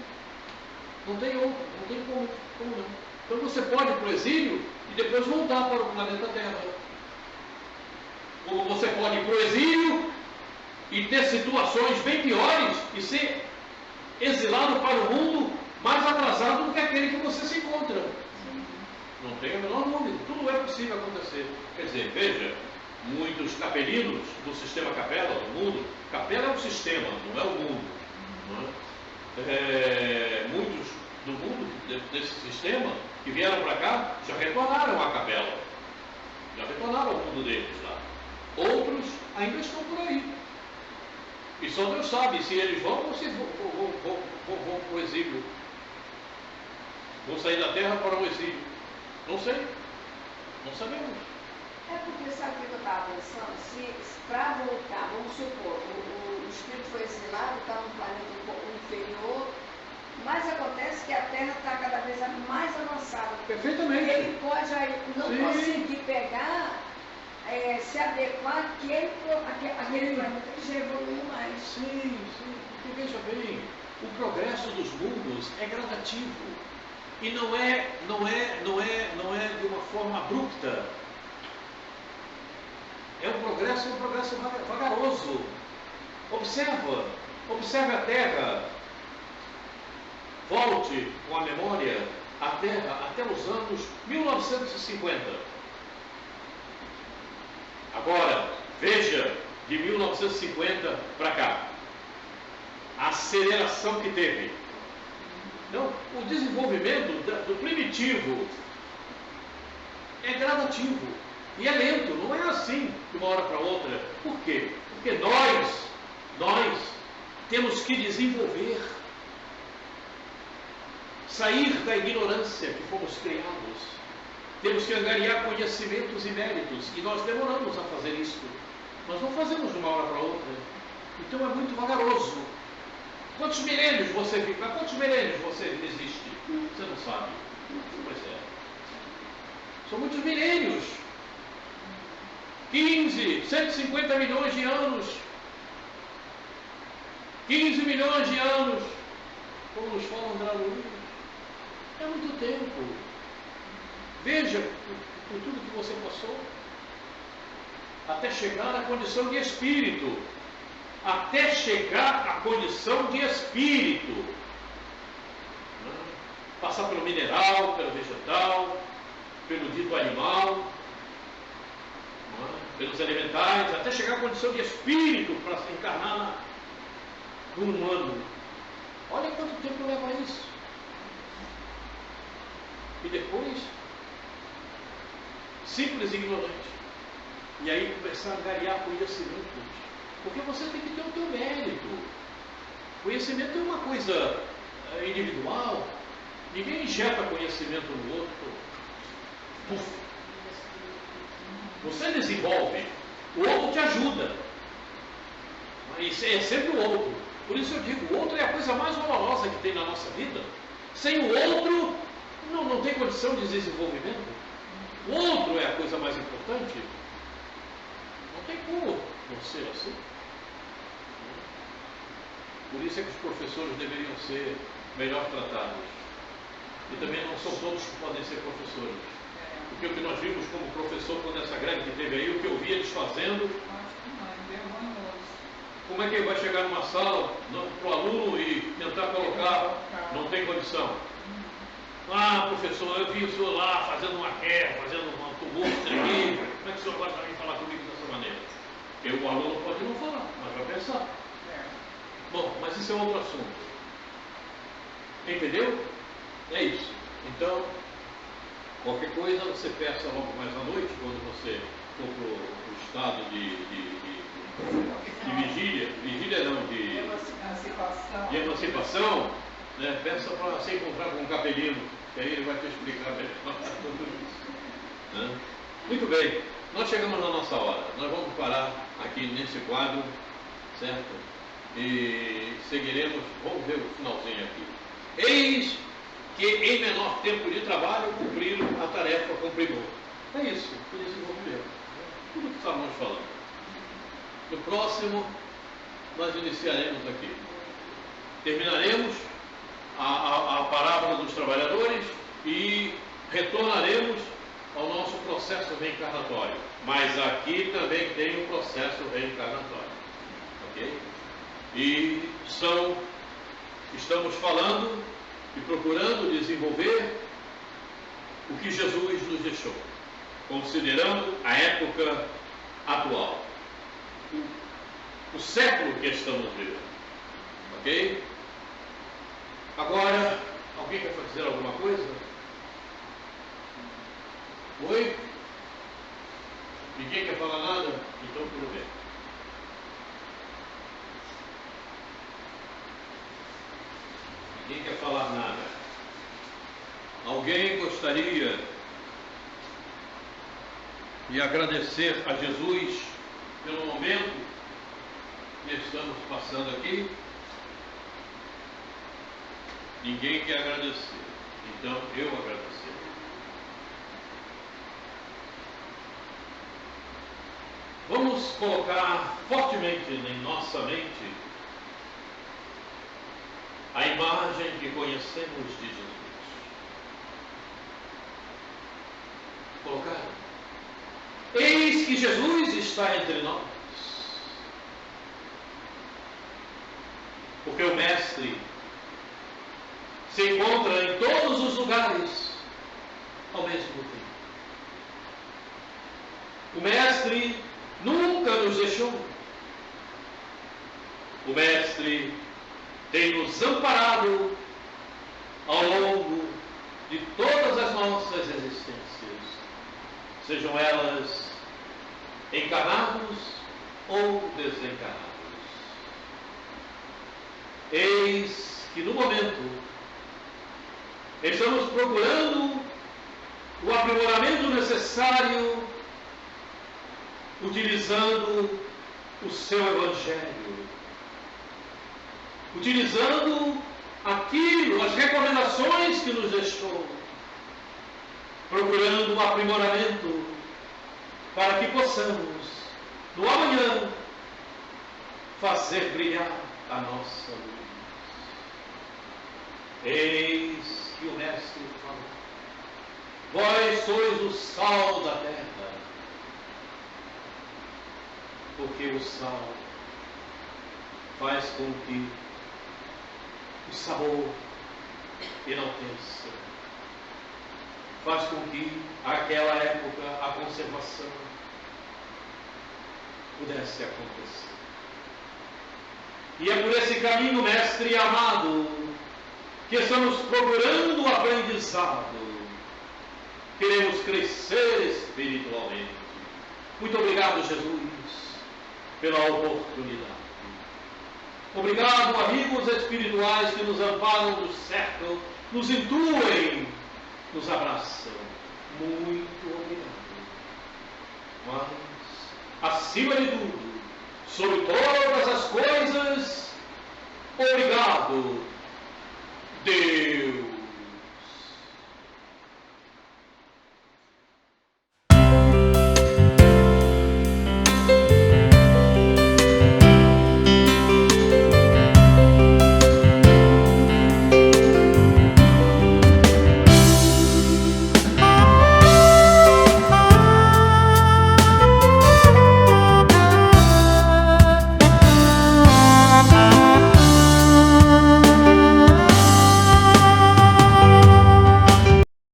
A: Não tem outro, não tem como não. Então você pode ir para o exílio e depois voltar para o planeta Terra. Ou você pode ir para o exílio e ter situações bem piores e ser exilado para o mundo mais atrasado do que aquele que você se encontra. Não tem a menor dúvida. Tudo é possível acontecer. Quer dizer, veja, muitos capelinos do sistema capela, do mundo, capela é um sistema, não é o mundo. Não é? Muitos do mundo, desse sistema, que vieram para cá, já retornaram à capela. Já retornaram ao mundo deles lá. Outros ainda estão por aí. E só Deus sabe se eles vão ou se vão para o exílio. Vão sair da terra para o exílio. Não sei. Não sabemos.
D: É porque, sabe o que eu estava pensando? Se para voltar, vamos supor, o espírito foi exilado, está num planeta um pouco inferior, mas acontece que a Terra está cada vez mais avançada.
A: Perfeitamente.
D: Ele pode não conseguir pegar, se adequar àquele planeta que já evoluiu mais.
A: Sim. Porque veja bem, o progresso dos mundos é gradativo. E não é de uma forma abrupta. É um progresso vagaroso. Observe a Terra. Volte com a memória à Terra até os anos 1950. Agora, veja de 1950 para cá. A aceleração que teve. Então, o desenvolvimento do primitivo é gradativo e é lento, não é assim de uma hora para outra. Por quê? Porque nós temos que desenvolver, sair da ignorância que fomos criados. Temos que angariar conhecimentos e méritos e nós demoramos a fazer isso. Nós não fazemos de uma hora para outra. Então é muito vagaroso. Quantos milênios você fica? Quantos milênios você existe? Você não sabe. Pois é. São muitos milênios. 150 milhões de anos. 15 milhões de anos. Como nos fala André Luiz. É muito tempo. Veja por tudo que você passou. Até chegar à condição de espírito. Até chegar à condição de espírito. Passar pelo mineral, pelo vegetal, pelo dito animal. pelos elementais, até chegar à condição de espírito para se encarnar no humano. Olha quanto tempo leva isso. E depois, simples e ignorante. E aí começar a angariar conhecimentos. Porque você tem que ter o teu mérito. Conhecimento é uma coisa individual. Ninguém injeta conhecimento no outro. Puf. Você desenvolve, o outro te ajuda. Mas é sempre o outro. Por isso eu digo, o outro é a coisa mais valorosa que tem na nossa vida. Sem o outro, não tem condição de desenvolvimento. O outro é a coisa mais importante. Não tem como não ser assim. Por isso é que os professores deveriam ser melhor tratados. E também não são todos que podem ser professores. Porque o que nós vimos como professor, quando essa greve que teve aí, o que eu via eles fazendo, como é que ele vai chegar numa sala para o aluno e tentar colocar, não tem condição. Ah, professor, eu vi o senhor lá fazendo uma guerra, fazendo um tumulto aqui, como é que o senhor vai vir falar comigo dessa maneira? O aluno pode não falar, mas vai pensar. Bom, mas isso é outro assunto. Entendeu? É isso. Então, qualquer coisa você peça logo mais à noite, quando você for para o estado de vigília não, de emancipação, né? Peça para se encontrar com um capelino, que aí ele vai te explicar melhor tudo isso. Né? Muito bem, nós chegamos na nossa hora. Nós vamos parar aqui nesse quadro, certo? E seguiremos, vamos ver o finalzinho aqui. Eis que em menor tempo de trabalho cumpriram a tarefa com primor. É isso, o desenvolvimento. Tudo que estávamos falando. No próximo, nós iniciaremos aqui. Terminaremos a parábola dos trabalhadores e retornaremos ao nosso processo reencarnatório. Mas aqui também tem um processo reencarnatório. Ok? E estamos falando e procurando desenvolver o que Jesus nos deixou, considerando a época atual, o século que estamos vivendo. Ok? Agora, alguém quer dizer alguma coisa? Oi? Ninguém quer falar nada? Então tudo bem. Ninguém quer falar nada. Alguém gostaria de agradecer a Jesus pelo momento que estamos passando aqui? Ninguém quer agradecer. Então eu agradecer. Vamos colocar fortemente em nossa mente a imagem que conhecemos de Jesus. Colocar. Eis que Jesus está entre nós. Porque o Mestre se encontra em todos os lugares ao mesmo tempo. O Mestre nunca nos deixou. O Mestre tem nos amparado ao longo de todas as nossas existências, sejam elas encarnados ou desencarnados. Eis que no momento estamos procurando o aprimoramento necessário, utilizando o seu Evangelho, utilizando aquilo, as recomendações que nos deixou, procurando um aprimoramento para que possamos, no amanhã, fazer brilhar a nossa luz. Eis que o Mestre falou: vós sois o sal da terra, porque o sal faz com que o sabor enalteça, faz com que aquela época a conservação pudesse acontecer. E é por esse caminho, mestre amado, que estamos procurando o aprendizado. Queremos crescer espiritualmente. Muito obrigado, Jesus, pela oportunidade. Obrigado, amigos espirituais que nos amparam, nos cercam, nos intuem, nos abraçam. Muito obrigado. Mas, acima de tudo, sobre todas as coisas, obrigado, Deus.